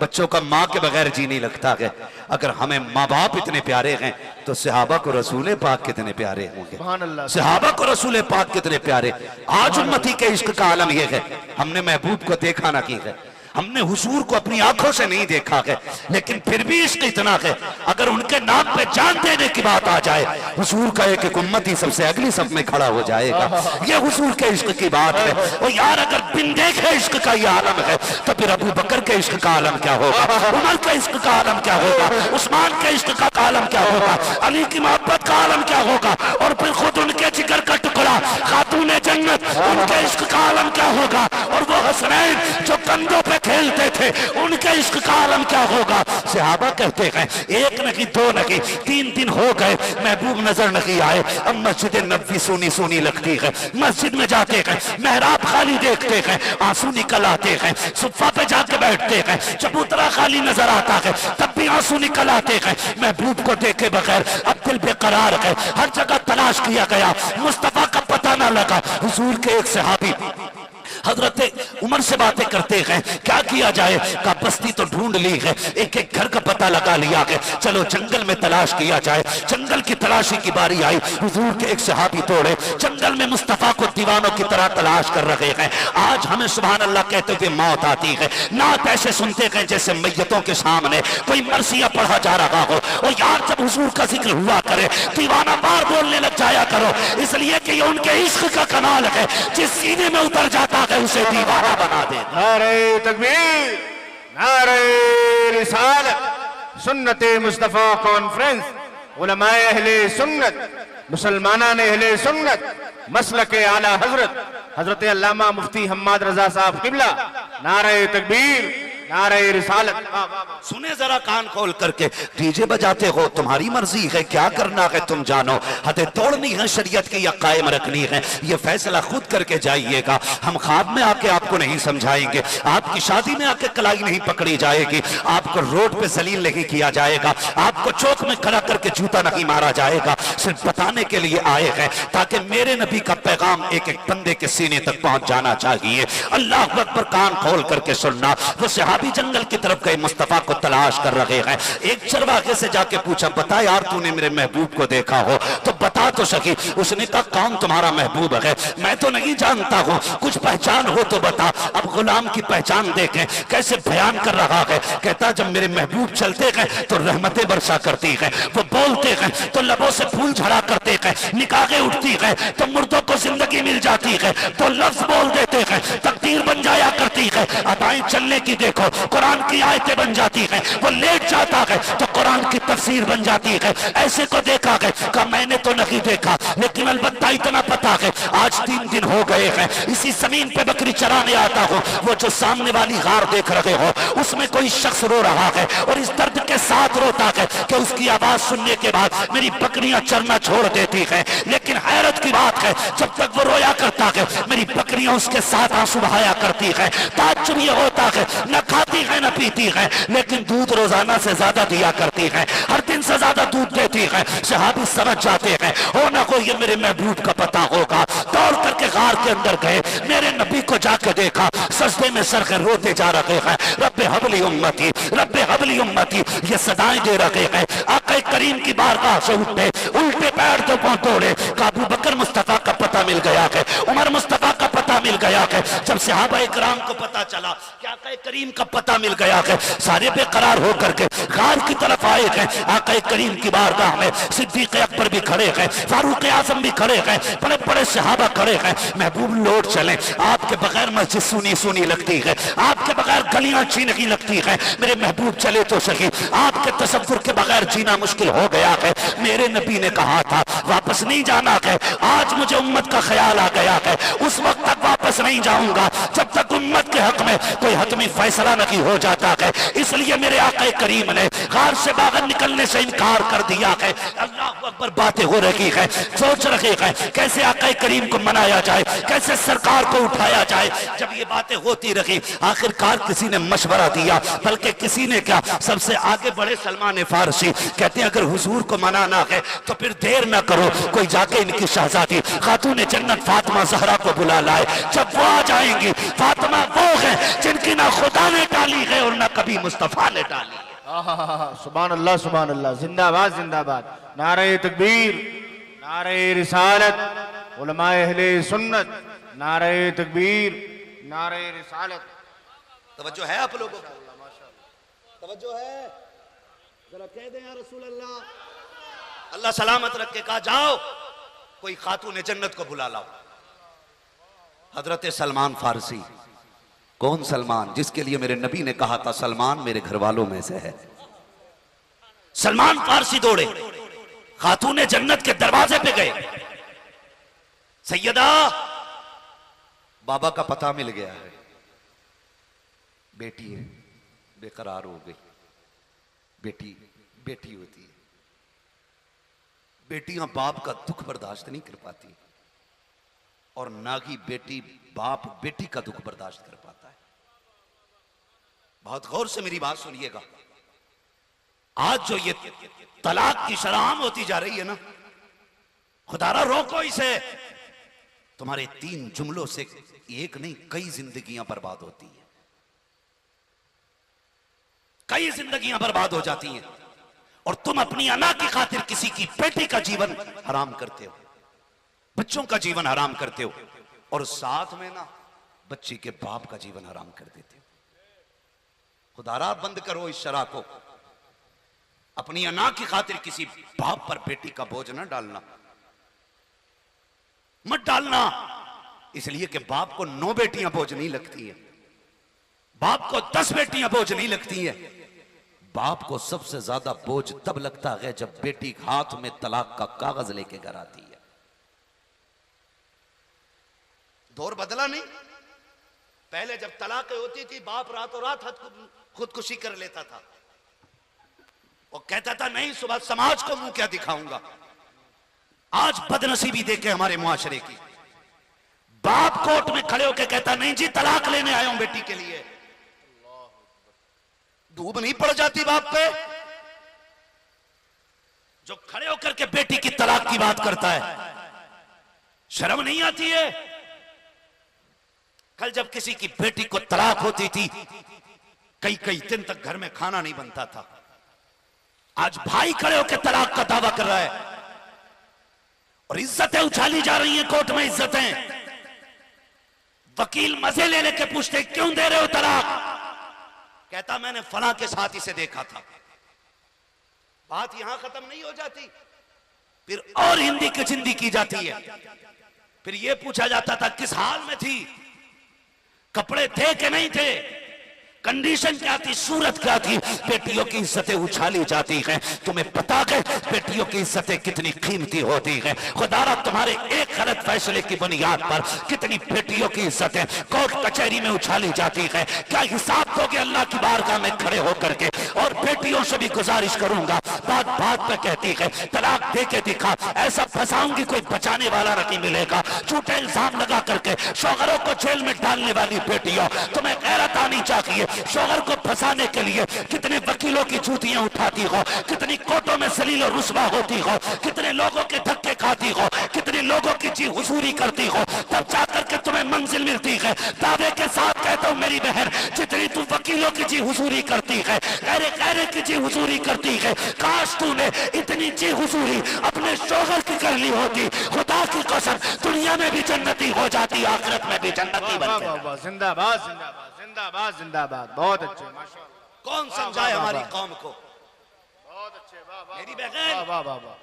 बच्चों का माँ के बगैर जी नहीं लगता है। अगर हमें माँ बाप इतने प्यारे हैं तो सहाबा को रसूल पाक कितने प्यारे होंगे, सहाबा को रसूल पाक कितने प्यारे। आज उम्मती के इश्क का आलम यह है, हमने महबूब को देखा ना की है, हमने हुजूर को अपनी आंखों से नहीं देखा है, लेकिन फिर भी इश्क इतना है, अगर उनके नाम पे जान देने की बात आ जाए, हुजूर का एक उम्मती सबसे अगली सब में खड़ा हो जाएगा। ये हुजूर के इश्क की बात है। और यार अगर बिन देखे इश्क का ये आलम है तो फिर अबू बकर के इश्क का आलम क्या होगा, उमर के इश्क का आलम क्या होगा, उस्मान के इश्क का आलम क्या होगा, अली की मोहब्बत का आलम क्या होगा, और फिर खुद उनके जिगर का टुकड़ा खातून जन्नत उनके इश्क का आलम क्या होगा, और वो हसनैन जो कंधों पे खेलते थे उनके इश्क का आलम क्या होगा। सहाबा कहते हैं एक नहीं दो नहीं तीन दिन हो गए महबूब नजर नहीं आए। अब मस्जिद नबवी सोनी सोनी लगती है, मस्जिद में जाते हैं मेहराब खाली देखते हैं, आंसू निकल आते हैं, सुफ़ा पे जाके बैठते हैं, चबूतरा खाली नजर आता है तब भी आंसू निकल आते हैं। महबूब को देखे बगैर अब दिल बेकरार है, हर जगह तलाश किया गया, मुस्तफा का पता ना लगा। हुजूर के एक सहाबी हजरत उमर से बातें करते हैं, क्या किया जाए, का बस्ती तो ढूंढ ली है, एक एक घर का पता लगा लिया है, चलो जंगल में तलाश किया जाए। जंगल की तलाशी की बारी आई, हुजूर के एक सहाबी तोड़े जंगल में मुस्तफा को दीवानों की तरह तलाश कर रहे हैं। आज हमें सुभान अल्लाह कहते हुए मौत आती है, नात ऐसे सुनते हैं जैसे मैयतों के सामने कोई मरसिया पढ़ा जा रहा हो। और यार जब हुजूर का जिक्र हुआ करे दीवाना बार बोलने लग जाया करो, इसलिए कि ये उनके इश्क का कमाल है, जिस सीने में उतर जाता है उसे दीवाना बना दे। नारे तकबीर, नारे रिसालत, सुन्नते मुस्तफा कॉन्फ्रेंस, उलमाए अहले सुन्नत, मुसलमानान अहले सुन्नत, मसलके आला हजरत हजरत अल्लामा मुफ्ती हम्माद रजा साहब किबला, नारे तकबीर, नारे रिसालत। सुने जरा कान खोल करके, डीजे बजाते हो तुम्हारी मर्जी है, क्या करना है तुम जानो, हदें तोड़नी है शरीयत की या कायम रखनी है, ये फैसला खुद करके जाइएगा। हम ख्वाब में आके आपको नहीं समझाएंगे, आपकी शादी में आके कलाई नहीं पकड़ी जाएगी, आपको रोड पे जलील नहीं किया जाएगा, आपको चौक में खड़ा करके जूता नहीं मारा जाएगा। सिर्फ बताने के लिए आए हैं ताकि मेरे नबी का पैगाम एक एक बंदे के सीने तक पहुंच जाना चाहिए। अल्लाह अकबर, कान खोल करके सुनना। वो सहाबी जंगल की तरफ गए, मुस्तफा को तलाश कर रहे हैं। एक चरवाहे से जाके पूछा, बता यार तूने मेरे महबूब को देखा हो तो बता तो सकी। उसने कहा कौन तुम्हारा महबूब है, मैं तो नहीं जानता हूँ, कुछ पहचान हो तो बता। अब गुलाम की पहचान देखें कैसे बयान कर रहा है। कहता जब मेरे महबूब चलते हैं तो रहमतें बरसा करती है, वो बोलते हैं तो लबों से फूल झड़ा करते हैं, निकाहें उठती है तो मुर्दों को जिंदगी मिल जाती है, तो लफ्ज बोल देते हैं तकदीर बन जाया करती है। अदाएं चलने की देखो, कुरान की आयतें बन जाती है, वो लेट जाता है तो कुरान की तफसीर बन जाती है। ऐसे को देखा है, कहा मैंने तो नहीं देखा, लेकिन अलबत्ता इतना पता है आज 3 दिन हो गए हैं इसी जमीन पे बकरी चराने आता हूँ, वो जो सामने वाली गार देख रहे हो उसमें कोई शख्स रो रहा है और इस दर्द के साथ रोता है कि उसकी आवाज सुनने के बाद मेरी बकरियां चरना छोड़ देती है। लेकिन हैरत की बात है जब तक वो रोया करता है मेरी बकरियां उसके साथ आंसू बहाया करती है। ताज्जुब ये होता है न खाती है न पीती है, लेकिन दूध रोजाना से ज्यादा दिया करती है, हर दिन से ज्यादा दूध देती है। सहाबी समझ जाते हैं हो ना हो ये मेरे महबूब का पता होगा। दौड़ करके गार के अंदर गए, मेरे नबी को जाकर देखा, सजदे में सर कर रोते जा रहे हैं, रब्बे हबली उम्मती, रब्बे हबली उम्मती, ये सदाएं दे रहे हैं। आका करीम की बारगाह से उठे, उल्टे पैर तो पांव तोड़े। अबू बकर मुस्तफा का पता मिल गया है, उमर मुस्तफा का पता मिल गया है। जब सहाबा इकराम को पता चला कि आका करीम का पता मिल गया है, सारे बेकरार होकर के गार की तरफ आए हैं। आका करीम की बारगाह में सिद्दीक अकबर भी खड़े हैं, फारूक आजम भी खड़े हैं, बड़े बड़े सहाबा खड़े हैं। महबूब लौट चले, आपके बगैर मस्जिद सुनी सुनी लगती है, आपके बगैर गलियां अच्छी नहीं लगती है, मेरे महबूब चले तो सही, आपके तसव्वुर के बगैर जीना मुश्किल हो गया है। मेरे नबी ने कहा था वापस नहीं जाना है, आज मुझे उम्मत का ख्याल आ गया है, उस वक्त तक वापस वापस नहीं जाऊंगा जब तक उम्मत के हक में कोई हतमी फैसला नहीं हो जाता है। इसलिए मेरे आका करीम ने गार से बाहर निकलने से इनकार कर दिया है। अल्लाह अकबर, बातें हो रही है, सोच रहे हैं कैसे आका करीम को मनाया जाए, कैसे सरकार को उठाया जाए। जब ये बातें होती रही, आखिरकार किसी ने मशवरा दिया, बल्कि किसी ने क्या, सबसे आगे बढ़े सलमान फारसी, कहते हैं अगर हुजूर को मनाना है तो फिर देर ना करो, कोई जाके इनकी शहजादी खातून जन्नत फातिमा ज़हरा को बुला लाए। जब वो आ जाएंगी, फातिमा वो है जिनकी ना खुदा ने टाली है और ना कभी मुस्तफा ने टाली है। सुभान अल्लाह, सुभान अल्लाह, जिंदाबाद जिंदाबाद, नारे तकबीर, नारे रिसालत, उलमाए अहले सुन्नत, नारे तकबीर, नारे रिसालत। तवज्जो है आप लोगों को? तवज्जो है? जरा कह दें या रसूल अल्लाह। अल्लाह सलामत रख के कहा जाओ कोई खातून जन्नत को बुला लाओ। हजरत सलमान फारसी, कौन सलमान? जिसके लिए मेरे नबी ने कहा था सलमान मेरे घर वालों में से है। सलमान फारसी दौड़े, खातून जन्नत के दरवाजे पे गए। सैयदा, बाबा का पता मिल गया है, बेटी है, बेकरार हो गई। बेटी बेटी होती है, बेटियां बाप का दुख बर्दाश्त नहीं कर पाती, और ना ही बेटी बाप बेटी का दुख बर्दाश्त कर पाता है। बहुत गौर से मेरी बात सुनिएगा। आज जो ये तलाक की शराम होती जा रही है ना, खुदारा रोको इसे। तुम्हारे 3 जुमलों से एक नहीं कई जिंदगियां बर्बाद होती है, कई जिंदगियां बर्बाद हो जाती हैं, और तुम अपनी अना की खातिर किसी की बेटी का जीवन हराम करते हो, बच्चों का जीवन हराम करते हो, और साथ में ना बच्ची के बाप का जीवन हराम कर देते हो। खुदारा बंद करो इस शरा को। अपनी अना की खातिर किसी बाप पर बेटी का बोझ ना डालना, मत डालना, इसलिए कि बाप को 9 बेटियां बोझ नहीं लगती है, बाप को 10 बेटियां बोझ नहीं लगती है। बाप को सबसे ज्यादा बोझ तब लगता है जब बेटी हाथ में तलाक का कागज लेके घर आती है। दौर बदला नहीं? पहले जब तलाक होती थी बाप रातों रात खुदकुशी कर लेता था, और कहता था नहीं सुबह समाज को मुंह क्या दिखाऊंगा। आज बदनसीबी देखे हमारे मुआशरे की, बाप कोर्ट में खड़े होकर कहता नहीं जी तलाक लेने आया हूं बेटी के लिए। धूप नहीं पड़ जाती बाप पे? जो खड़े होकर के बेटी की तलाक की बात करता है, शर्म नहीं आती है? कल जब किसी की बेटी को तलाक होती थी, कई कई दिन तक घर में खाना नहीं बनता था। आज भाई खड़े होकर तलाक का दावा कर रहा है, और इज्जतें उछाली जा रही हैं कोर्ट में, इज्जतें। वकील मजे ले लेके पूछते क्यों दे रहे हो तलाक? कहता मैंने फला के साथ इसे देखा था। बात यहां खत्म नहीं हो जाती, फिर और हिंदी की जिंदी की जाती है। फिर यह पूछा जाता था किस हाल में थी, कपड़े थे कि नहीं थे, कंडीशन क्या थी, सूरत क्या थी। बेटियों की इज्जतें उछाली जाती हैं। तुम्हें पता है बेटियों की इज्जतें कितनी कीमती होती हैं? खुदारा तुम्हारे एक गलत फैसले की बुनियाद पर कितनी बेटियों की इज्जतें कोर्ट कचहरी में उछाली जाती है। क्या हिसाब दोगे अल्लाह की बारगाह में खड़े होकर के? और बेटियों से भी गुजारिश करूंगा, बात बात पे कहती है तलाक दे के दिखा, ऐसा फंसाऊंगी कोई बचाने वाला नहीं मिलेगा। झूठे इल्जाम लगा करके शौहरों को जेल में डालने वाली बेटियों, तुम्हें गैरत आनी चाहिए। शौहर को फंसाने के लिए कितने वकीलों की जूतियां उठाती हो, कितनी कोर्टों में जलील और रुस्वा होती हो, कितने लोगों के धक्के खाती हो, कितने लोगों की जी हुजूरी करती हो, तब जाकर के तुम्हें मंजिल मिलती है। दावे के साथ कहता हूं मेरी बहन, जितनी तू वकीलों की जी हुजूरी करती है, गहरे गहरे की जी हुजूरी करती है, काश तूने इतनी जी हुजूरी अपने शौहर की कर ली होती। खुदा की कसम दुनिया में भी जन्नती हो जाती, आखिरत में भी जन्नती बनती। जिंदाबाद जिंदाबाद जिंदाबाद जिंदाबाद, बहुत अच्छे, माशाअल्लाह। कौन समझाए हमारी कौम को? बहुत अच्छे, मेरी बहन,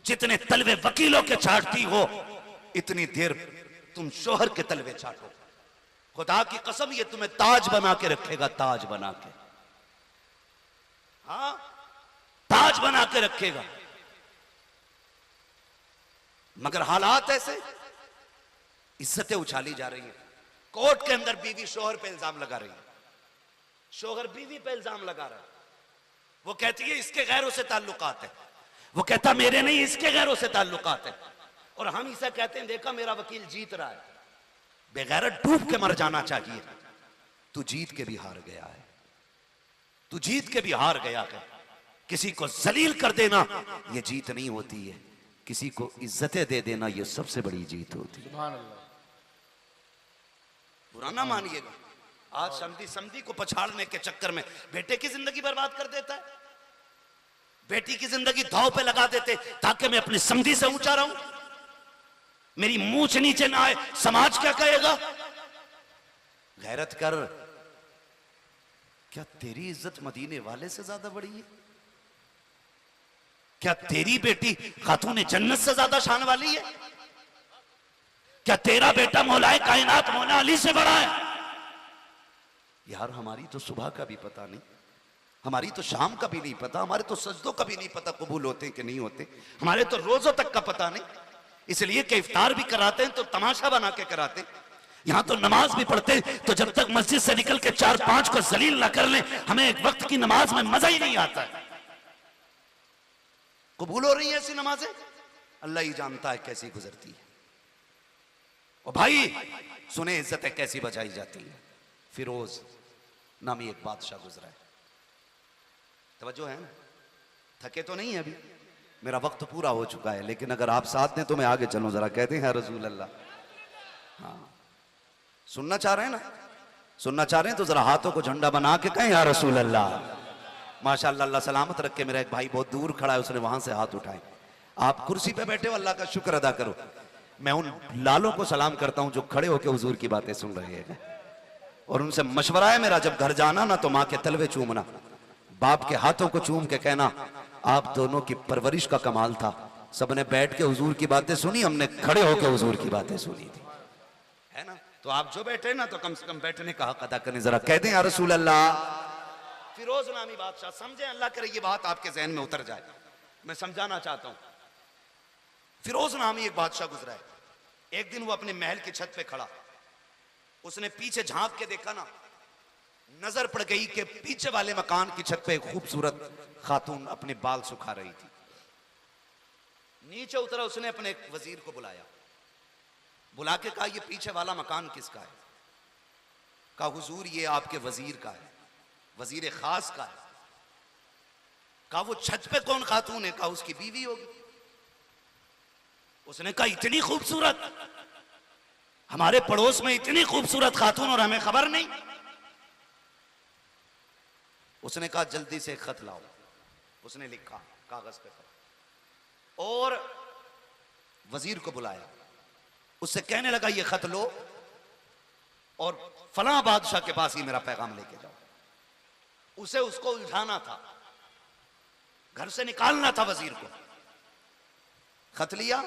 जितने तलवे वकीलों के छाटती हो, इतनी देर तुम शोहर के तलवे छाटो। खुदा की कसम ये तुम्हें ताज बना के रखेगा, ताज बना के, हाँ ताज बना के रखेगा। मगर हालात ऐसे, इज्जतें उछाली जा रही हैं। कोर्ट के अंदर बीवी शोहर पे इल्जाम लगा रही है, शोहर बीवी पे इल्जाम लगा रहा है। वो कहती है इसके गैरों से ताल्लुकात है, वो कहता मेरे नहीं इसके गैरों से ताल्लुकात है। और हम इसे कहते हैं देखा मेरा वकील जीत रहा है। बेगैरत डूब के मर जाना चाहिए। तू जीत के भी हार गया है, तू जीत के भी हार गया है। किसी को जलील कर देना यह जीत नहीं होती है, किसी को इज्जतें दे देना यह सबसे बड़ी जीत होती है। सुभान अल्लाह। बुरा ना मानिएगा, आज समधी समधी को पछाड़ने के चक्कर में बेटे की जिंदगी बर्बाद कर देता है, बेटी की जिंदगी दांव पे लगा देते ताकि मैं अपनी समधी से ऊंचा रहूं, मेरी मूंछ नीचे ना आए, समाज क्या कहेगा। गैरत कर। क्या तेरी इज्जत मदीने वाले से ज्यादा बड़ी है? क्या तेरी बेटी खातून जन्नत से ज्यादा शान वाली है? क्या तेरा बेटा मौलाए कायनात मौला अली से बड़ा है? यार हमारी तो सुबह का भी पता नहीं, हमारी तो शाम का भी नहीं पता, हमारे तो सजदों का भी नहीं पता कबूल होते कि नहीं होते, हमारे तो रोजों तक का पता नहीं। इसलिए कि इफ्तार भी कराते हैं तो तमाशा बना के कराते हैं। यहां तो नमाज भी पढ़ते तो जब तक मस्जिद से निकल के 4-5 को जलील ना कर ले हमें एक वक्त की नमाज में मजा ही नहीं आता है। कबूल हो रही है ऐसी नमाजें, अल्लाह ही जानता है कैसी गुजरती है। और भाई सुने इज्जतें कैसी बजाई जाती है। फिरोज नामी एक बादशाह गुजरा है, तवज्जो है ना, थके तो नहीं है अभी, मेरा वक्त पूरा हो चुका है, लेकिन अगर आप साथ दें तो मैं आगे चलूं। जरा कहते हैं रसूल अल्लाह। हाँ सुनना चाह रहे हैं ना, सुनना चाह रहे हैं तो जरा हाथों को झंडा बना के कहें या रसूल अल्लाह। माशाअल्लाह, अल्लाह सलामत रख के। मेरा एक भाई बहुत दूर खड़ा है, उसने वहां से हाथ उठाए। आप कुर्सी पे बैठे हो, अल्लाह का शुक्र अदा करो। मैं उन लालों को सलाम करता हूं जो खड़े होकर हुजूर की बातें सुन रहे हैं, और उनसे मशवरा है मेरा, जब घर जाना ना तो माँ के तलवे चूमना, बाप के हाथों को चूम के कहना आप दोनों की परवरिश का कमाल था। सबने बैठ के हुजूर की बातें सुनी, हमने खड़े होकर हुजूर की बातें सुनी थी, है ना। तो आप जो बैठे ना तो कम से कम बैठने का हक अदा करने। जरा कहते हैं या रसूल अल्लाह। फिरोज नामी बादशाह, समझे, अल्लाह करे ये बात आपके जहन में उतर जाए, मैं समझाना चाहता हूं। फिरोज नामी एक बादशाह गुजरा है। एक दिन वो अपने महल की छत पे खड़ा, उसने पीछे झांक के देखा ना, नजर पड़ गई कि पीछे वाले मकान की छत पे एक खूबसूरत खातून अपने बाल सुखा रही थी। नीचे उतरा, उसने अपने एक वजीर को बुलाया, बुला के कहा ये पीछे वाला मकान किसका है? कहा हुजूर ये आपके वजीर का है, वजीर खास का है। कहा वो छत पे कौन खातून है? कहा उसकी बीवी होगी। उसने कहा इतनी खूबसूरत, हमारे पड़ोस में इतनी खूबसूरत खातून और हमें खबर नहीं। उसने कहा जल्दी से एक खत लाओ। उसने लिखा कागज पे खत और वजीर को बुलाया, उससे कहने लगा ये खत लो और फलां बादशाह के पास ही मेरा पैगाम लेके जाओ। उसे उसको उलझाना था, घर से निकालना था वजीर को। खत लिया,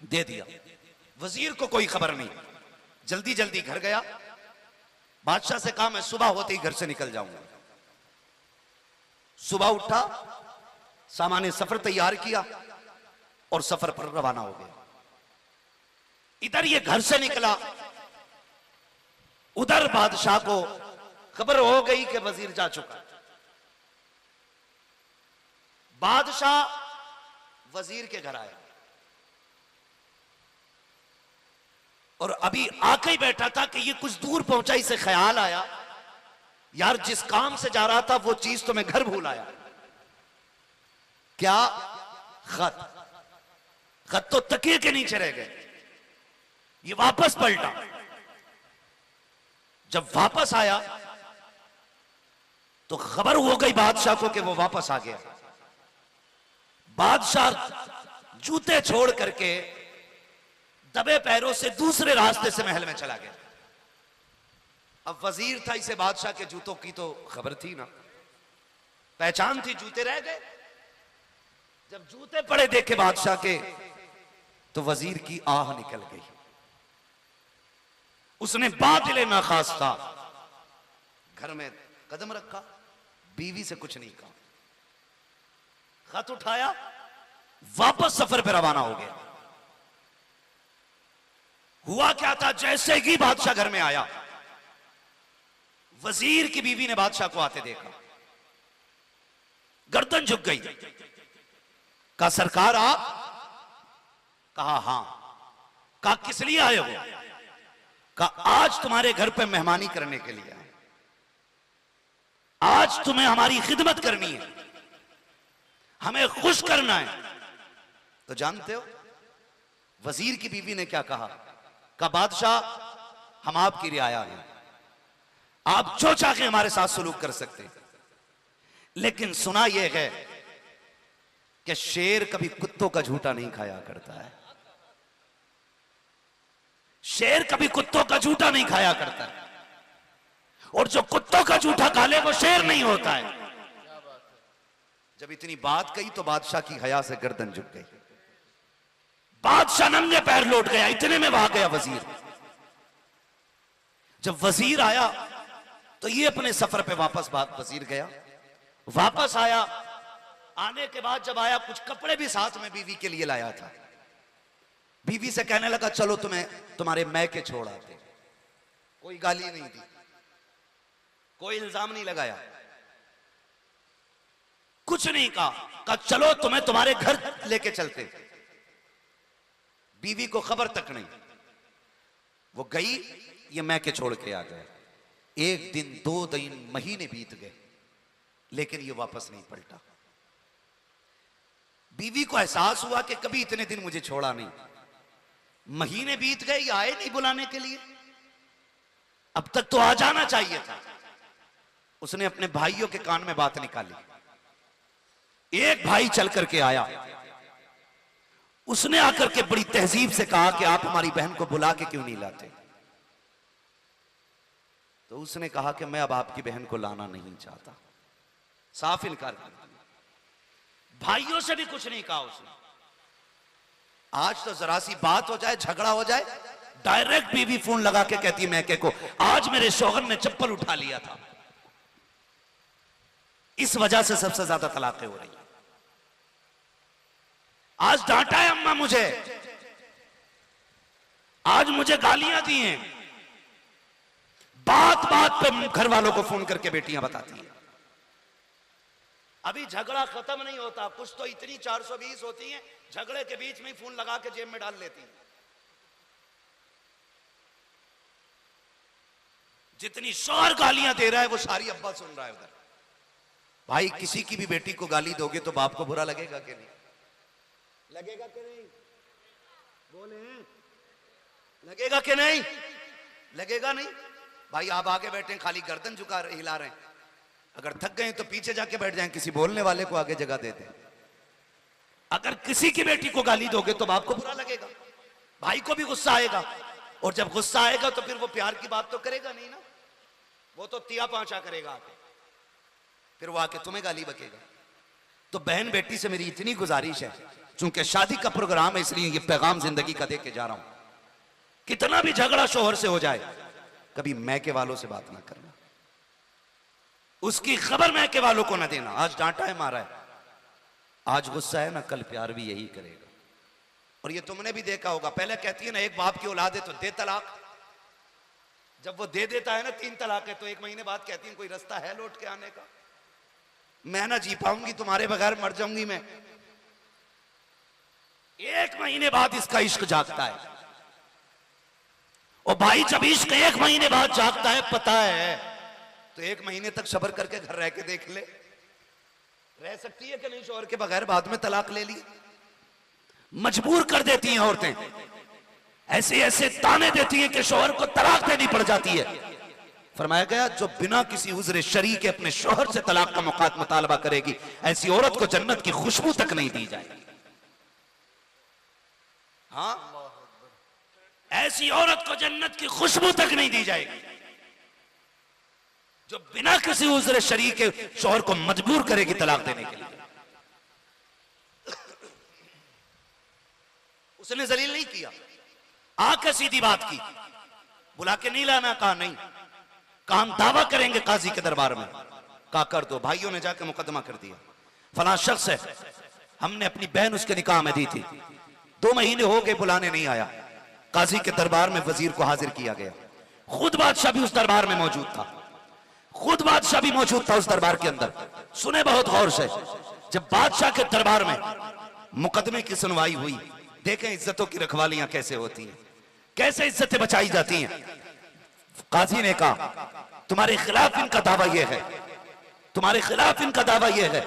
दे दिया, वजीर को कोई खबर नहीं, जल्दी जल्दी घर गया। बादशाह से कहा मैं सुबह होते ही घर से निकल जाऊंगा। सुबह उठा, सामान्य सफर तैयार किया और सफर पर रवाना हो गया। इधर ये घर से निकला, उधर बादशाह को खबर हो गई कि वजीर जा चुका। बादशाह वजीर के घर आया और अभी आके ही बैठा था कि ये कुछ दूर पहुंचा, इसे ख्याल आया यार जिस काम से जा रहा था वो चीज तो मैं घर भूल आया। क्या? खत। खत तो तकिए के नीचे रह गए। ये वापस पलटा, जब वापस आया तो खबर हो गई बादशाह को कि वो वापस आ गया। बादशाह जूते छोड़ करके दबे पैरों से दूसरे रास्ते से महल में चला गया। अब वजीर था, इसे बादशाह के जूतों की तो खबर थी ना, पहचान थी, जूते रह गए। जब जूते पड़े देखे बादशाह के तो वजीर की आह निकल गई। उसने बातिल नाखास्ता घर में कदम रखा, बीवी से कुछ नहीं कहा, खत उठाया, वापस सफर पर रवाना हो गया। हुआ क्या था, जैसे ही बादशाह घर में आया, वजीर की बीवी ने बादशाह को आते देखा, गर्दन झुक गई। कहा सरकार आप? कहा हां। कहा किस लिए आए हो? कहा आज तुम्हारे घर पे मेहमानी करने के लिए आए, आज तुम्हें हमारी खिदमत करनी है, हमें खुश करना है। तो जानते हो वजीर की बीवी ने क्या कहा? कहा बादशाह हम आपकी रियाया हैं, आप जो चाहे हमारे साथ सलूक कर सकते हैं, लेकिन सुना यह है कि शेर कभी कुत्तों का झूठा नहीं खाया करता है। शेर कभी कुत्तों का झूठा नहीं खाया करता है, और जो कुत्तों का झूठा खा ले वो शेर नहीं होता है। जब इतनी बात कही तो बादशाह की हया से गर्दन झुक गई, बादशाह नंगे पैर लौट गया। इतने में वहां गया वजीर। जब वजीर आया तो ये अपने सफर पे वापस वजीर गया, वापस आया। आने के बाद जब आया, कुछ कपड़े भी साथ में बीवी के लिए लाया था। बीवी से कहने लगा चलो तुम्हें तुम्हारे मैके छोड़ आते। कोई गाली नहीं दी, कोई इल्जाम नहीं लगाया, कुछ नहीं कहा चलो तुम्हें तुम्हारे घर लेके चलते। बीवी को खबर तक नहीं। वो गई, ये मैके छोड़ के आ गए। एक दिन, 2 दिन, महीने बीत गए, लेकिन ये वापस नहीं पलटा। बीवी को एहसास हुआ कि कभी इतने दिन मुझे छोड़ा नहीं। महीने बीत गए, ये आए नहीं बुलाने के लिए, अब तक तो आ जाना चाहिए था। उसने अपने भाइयों के कान में बात निकाली। एक भाई चल करके आया, उसने आकर के बड़ी तहजीब से कहा कि आप हमारी बहन को बुला के क्यों नहीं लाते? तो उसने कहा कि मैं अब आपकी बहन को लाना नहीं चाहता। साफ इनकार कर दिया। भाइयों से भी कुछ नहीं कहा उसने। आज तो जरा सी बात हो जाए, झगड़ा हो जाए, डायरेक्ट बीवी फोन लगा के कहती है मैके को, आज मेरे शौहर ने चप्पल उठा लिया था। इस वजह से सबसे ज्यादा तलाकें हो रही हैं। आज डांटा है अम्मा मुझे, आज मुझे गालियां दी हैं। बात बात पे घर वालों को फोन करके बेटियां बताती हैं। अभी झगड़ा खत्म नहीं होता, कुछ तो इतनी 420 होती हैं, झगड़े के बीच में ही फोन लगा के जेब में डाल लेती हैं। जितनी शौहर गालियां दे रहा है वो सारी अब्बा सुन रहा है उधर। भाई किसी की भी बेटी को गाली दोगे तो बाप को बुरा लगेगा कि नहीं? लगेगा कि नहीं? बोले, लगेगा कि नहीं? लगेगा नहीं? भाई आप आगे बैठे हैं, खाली गर्दन झुका हिला रहे हैं। अगर थक गए तो पीछे जाके बैठ जाएं, किसी बोलने वाले को आगे जगह दे दें। अगर किसी की बेटी को गाली दोगे तो बाप को बुरा लगेगा, भाई को भी गुस्सा आएगा, और जब गुस्सा आएगा तो फिर वो प्यार की बात तो करेगा नहीं ना, वो तो तिया पांचा करेगा आके, फिर वो आके तुम्हें गाली बकेगा। तो बहन बेटी से मेरी इतनी गुजारिश है, चूंकि शादी का प्रोग्राम है इसलिए ये पैगाम जिंदगी का दे के जा रहा हूं, कितना भी झगड़ा शोहर से हो जाए, कभी मैके वालों से बात ना करना, उसकी खबर मैके वालों को ना देना। आज डांटा है, मारा है, आज गुस्सा है ना, कल प्यार भी यही करेगा। और ये तुमने भी देखा होगा, पहले कहती है ना एक बाप की औलाद है तो दे तलाक, जब वो दे देता है ना 3 तलाक है तो 1 महीने बाद कहती है कोई रास्ता है लौट के आने का? मैं ना जी पाऊंगी, तुम्हारे बगैर मर जाऊंगी मैं। 1 महीने बाद इसका इश्क जागता है। और भाई जब इश्क 1 महीने बाद जागता है, पता है, तो 1 महीने तक सब्र करके घर रह के देख ले, रह सकती है कि नहीं शौहर के बगैर? बाद में तलाक ले ली। मजबूर कर देती हैं औरतें, ऐसे ऐसे ताने देती हैं कि शौहर को तलाक देनी पड़ जाती है। फरमाया गया जो बिना किसी उज़्र शरई के अपने शौहर से तलाक का मुतालबा करेगी, ऐसी औरत को जन्नत की खुशबू तक नहीं दी जाएगी। हाँ, ऐसी औरत को जन्नत की खुशबू तक नहीं दी जाएगी जो बिना किसी उज़्र शरई के शौहर को मजबूर करेगी तलाक देने के लिए। उसने जलील नहीं किया, आके सीधी बात की, बुला के नहीं लाना, कहा नहीं, कहा हम दावा करेंगे काजी के दरबार में, कहा कर दो। भाइयों ने जाके मुकदमा कर दिया, फलां शख्स है, हमने अपनी बहन उसके निकाह में दी थी, 2 महीने हो गए बुलाने नहीं आया। काजी के दरबार में वजीर को हाजिर किया गया। खुद बादशाह भी उस दरबार में मौजूद था, खुद बादशाह भी मौजूद था उस दरबार के अंदर। सुने बहुत गौर से, जब बादशाह के दरबार में मुकदमे की सुनवाई हुई, देखें इज्जतों की रखवालियां कैसे होती हैं, कैसे इज्जतें बचाई जाती हैं। काजी ने कहा तुम्हारे खिलाफ इनका दावा यह है, तुम्हारे खिलाफ इनका दावा यह है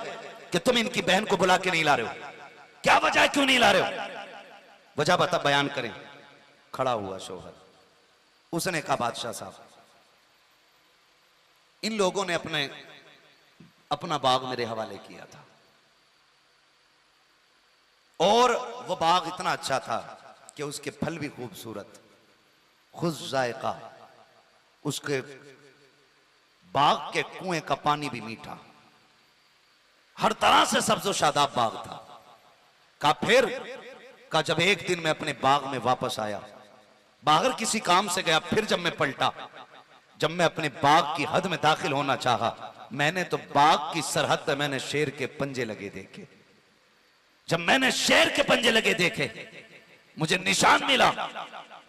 कि तुम इनकी बहन को बुला के नहीं ला रहे हो। क्या वजह है, क्यों नहीं ला रहे हो? वजह बता, बयान करें। खड़ा हुआ शौहर, उसने कहा बादशाह साहब, इन लोगों ने अपना बाग मेरे हवाले किया था और वो बाग इतना अच्छा था कि उसके फल भी खूबसूरत, खुश जायका, उसके बाग के कुएं का पानी भी मीठा, हर तरह से सब्ज़ो शादाब बाग था। का जब एक दिन मैं अपने बाग में वापस आया, बाहर किसी काम से गया, फिर जब मैं पलटा, जब मैं अपने बाग की हद में दाखिल होना चाहा, मैंने तो बाग की सरहद पे मैंने शेर के पंजे लगे देखे। जब मैंने शेर के पंजे लगे देखे, मुझे निशान मिला,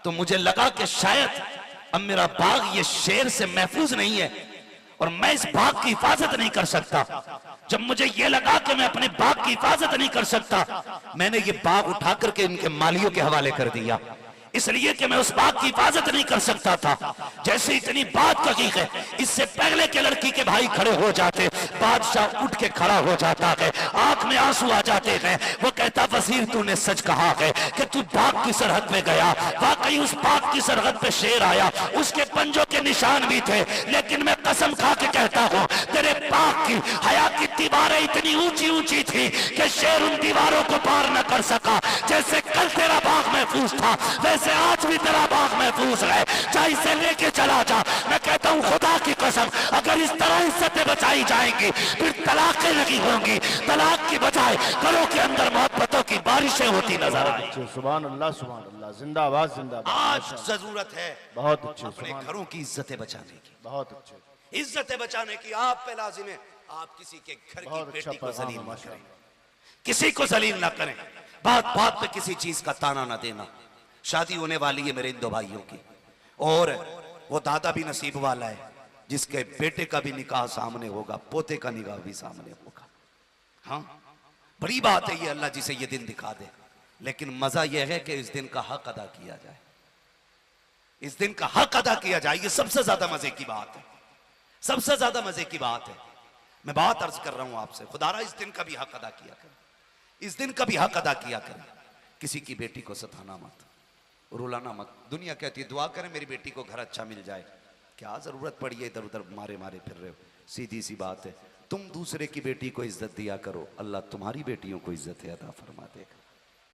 तो मुझे लगा कि शायद अब मेरा बाग ये शेर से महफूज नहीं है और मैं इस बाग की हिफाजत नहीं कर सकता। जब मुझे यह लगा कि मैं अपने बाग की हिफाजत नहीं कर सकता, मैंने ये बाग उठा करके इनके मालियों के हवाले कर दिया, इसलिए कि मैं उस बाग की हिफाजत नहीं कर सकता था। जैसे इतनी बात कही है, इससे पहले के लड़की के भाई खड़े हो जाते, बादशाह उठ के खड़ा हो जाता है, आंख में आंसू आ जाते हैं। वो कहता वजीर तूने सच कहा है कि तू बाग की सरहद पे गया, वाकई उस बाग की सरहद पे शेर आया, उसके पंजों के निशान भी थे, लेकिन मैं कसम खा के कहता हूं तेरे बाग की हया की दीवारें इतनी ऊंची ऊंची थी कि शेर उन दीवारों को पार न कर सका। जैसे कल तेरा बाग महफूज था, वैसे आज भी तेरा बाग महफूज है, चाहे इसे लेके चला जा। मैं कहता हूं खुदा की कसम, अगर इस तरह इज्जतें बचाई जाएंगी, फिर तलाकें नहीं होंगी, तलाक की बजाय घरों के अंदर मोहब्बतों की बारिशें होती नजर आएंगी। सुभान अल्लाह, सुभान अल्लाह, जिंदाबाद जिंदाबाद। आज जरूरत है बहुत अच्छे, अपने घरों की इज्जतें बचाने की, बहुत अच्छे, इज्जतें बचाने की। आप पे लाजिम है, आप किसी के घर की बेटी को जलील ना करें, किसी को जलील ना करें, बात बात पे किसी चीज का ताना ना देना। शादी होने वाली है मेरे इन दो भाइयों की, और वो दादा भी नसीब वाला है जिसके बेटे का भी निकाह सामने होगा, पोते का निकाह भी सामने होगा। हाँ, बड़ी बात है ये, अल्लाह जिसे ये दिन दिखा दे। लेकिन मजा यह है कि इस दिन का हक अदा किया जाए, इस दिन का हक अदा किया जाए, ये सबसे ज्यादा मजे की बात है, सबसे ज्यादा मजे की बात है। मैं बात अर्ज कर रहा हूं आपसे, खुदारा इस दिन का भी हक अदा किया करें, इस दिन का भी हक अदा किया करें। किसी की बेटी को सताना मत, रुलाना मत। दुनिया कहती है दुआ करें मेरी बेटी को घर अच्छा मिल जाए, क्या जरूरत पड़ी है इधर उधर मारे मारे फिर रहे हो? सीधी सी बात है, तुम दूसरे की बेटी को इज्जत दिया करो, अल्लाह तुम्हारी बेटियों को इज्जत अता फरमा देगा।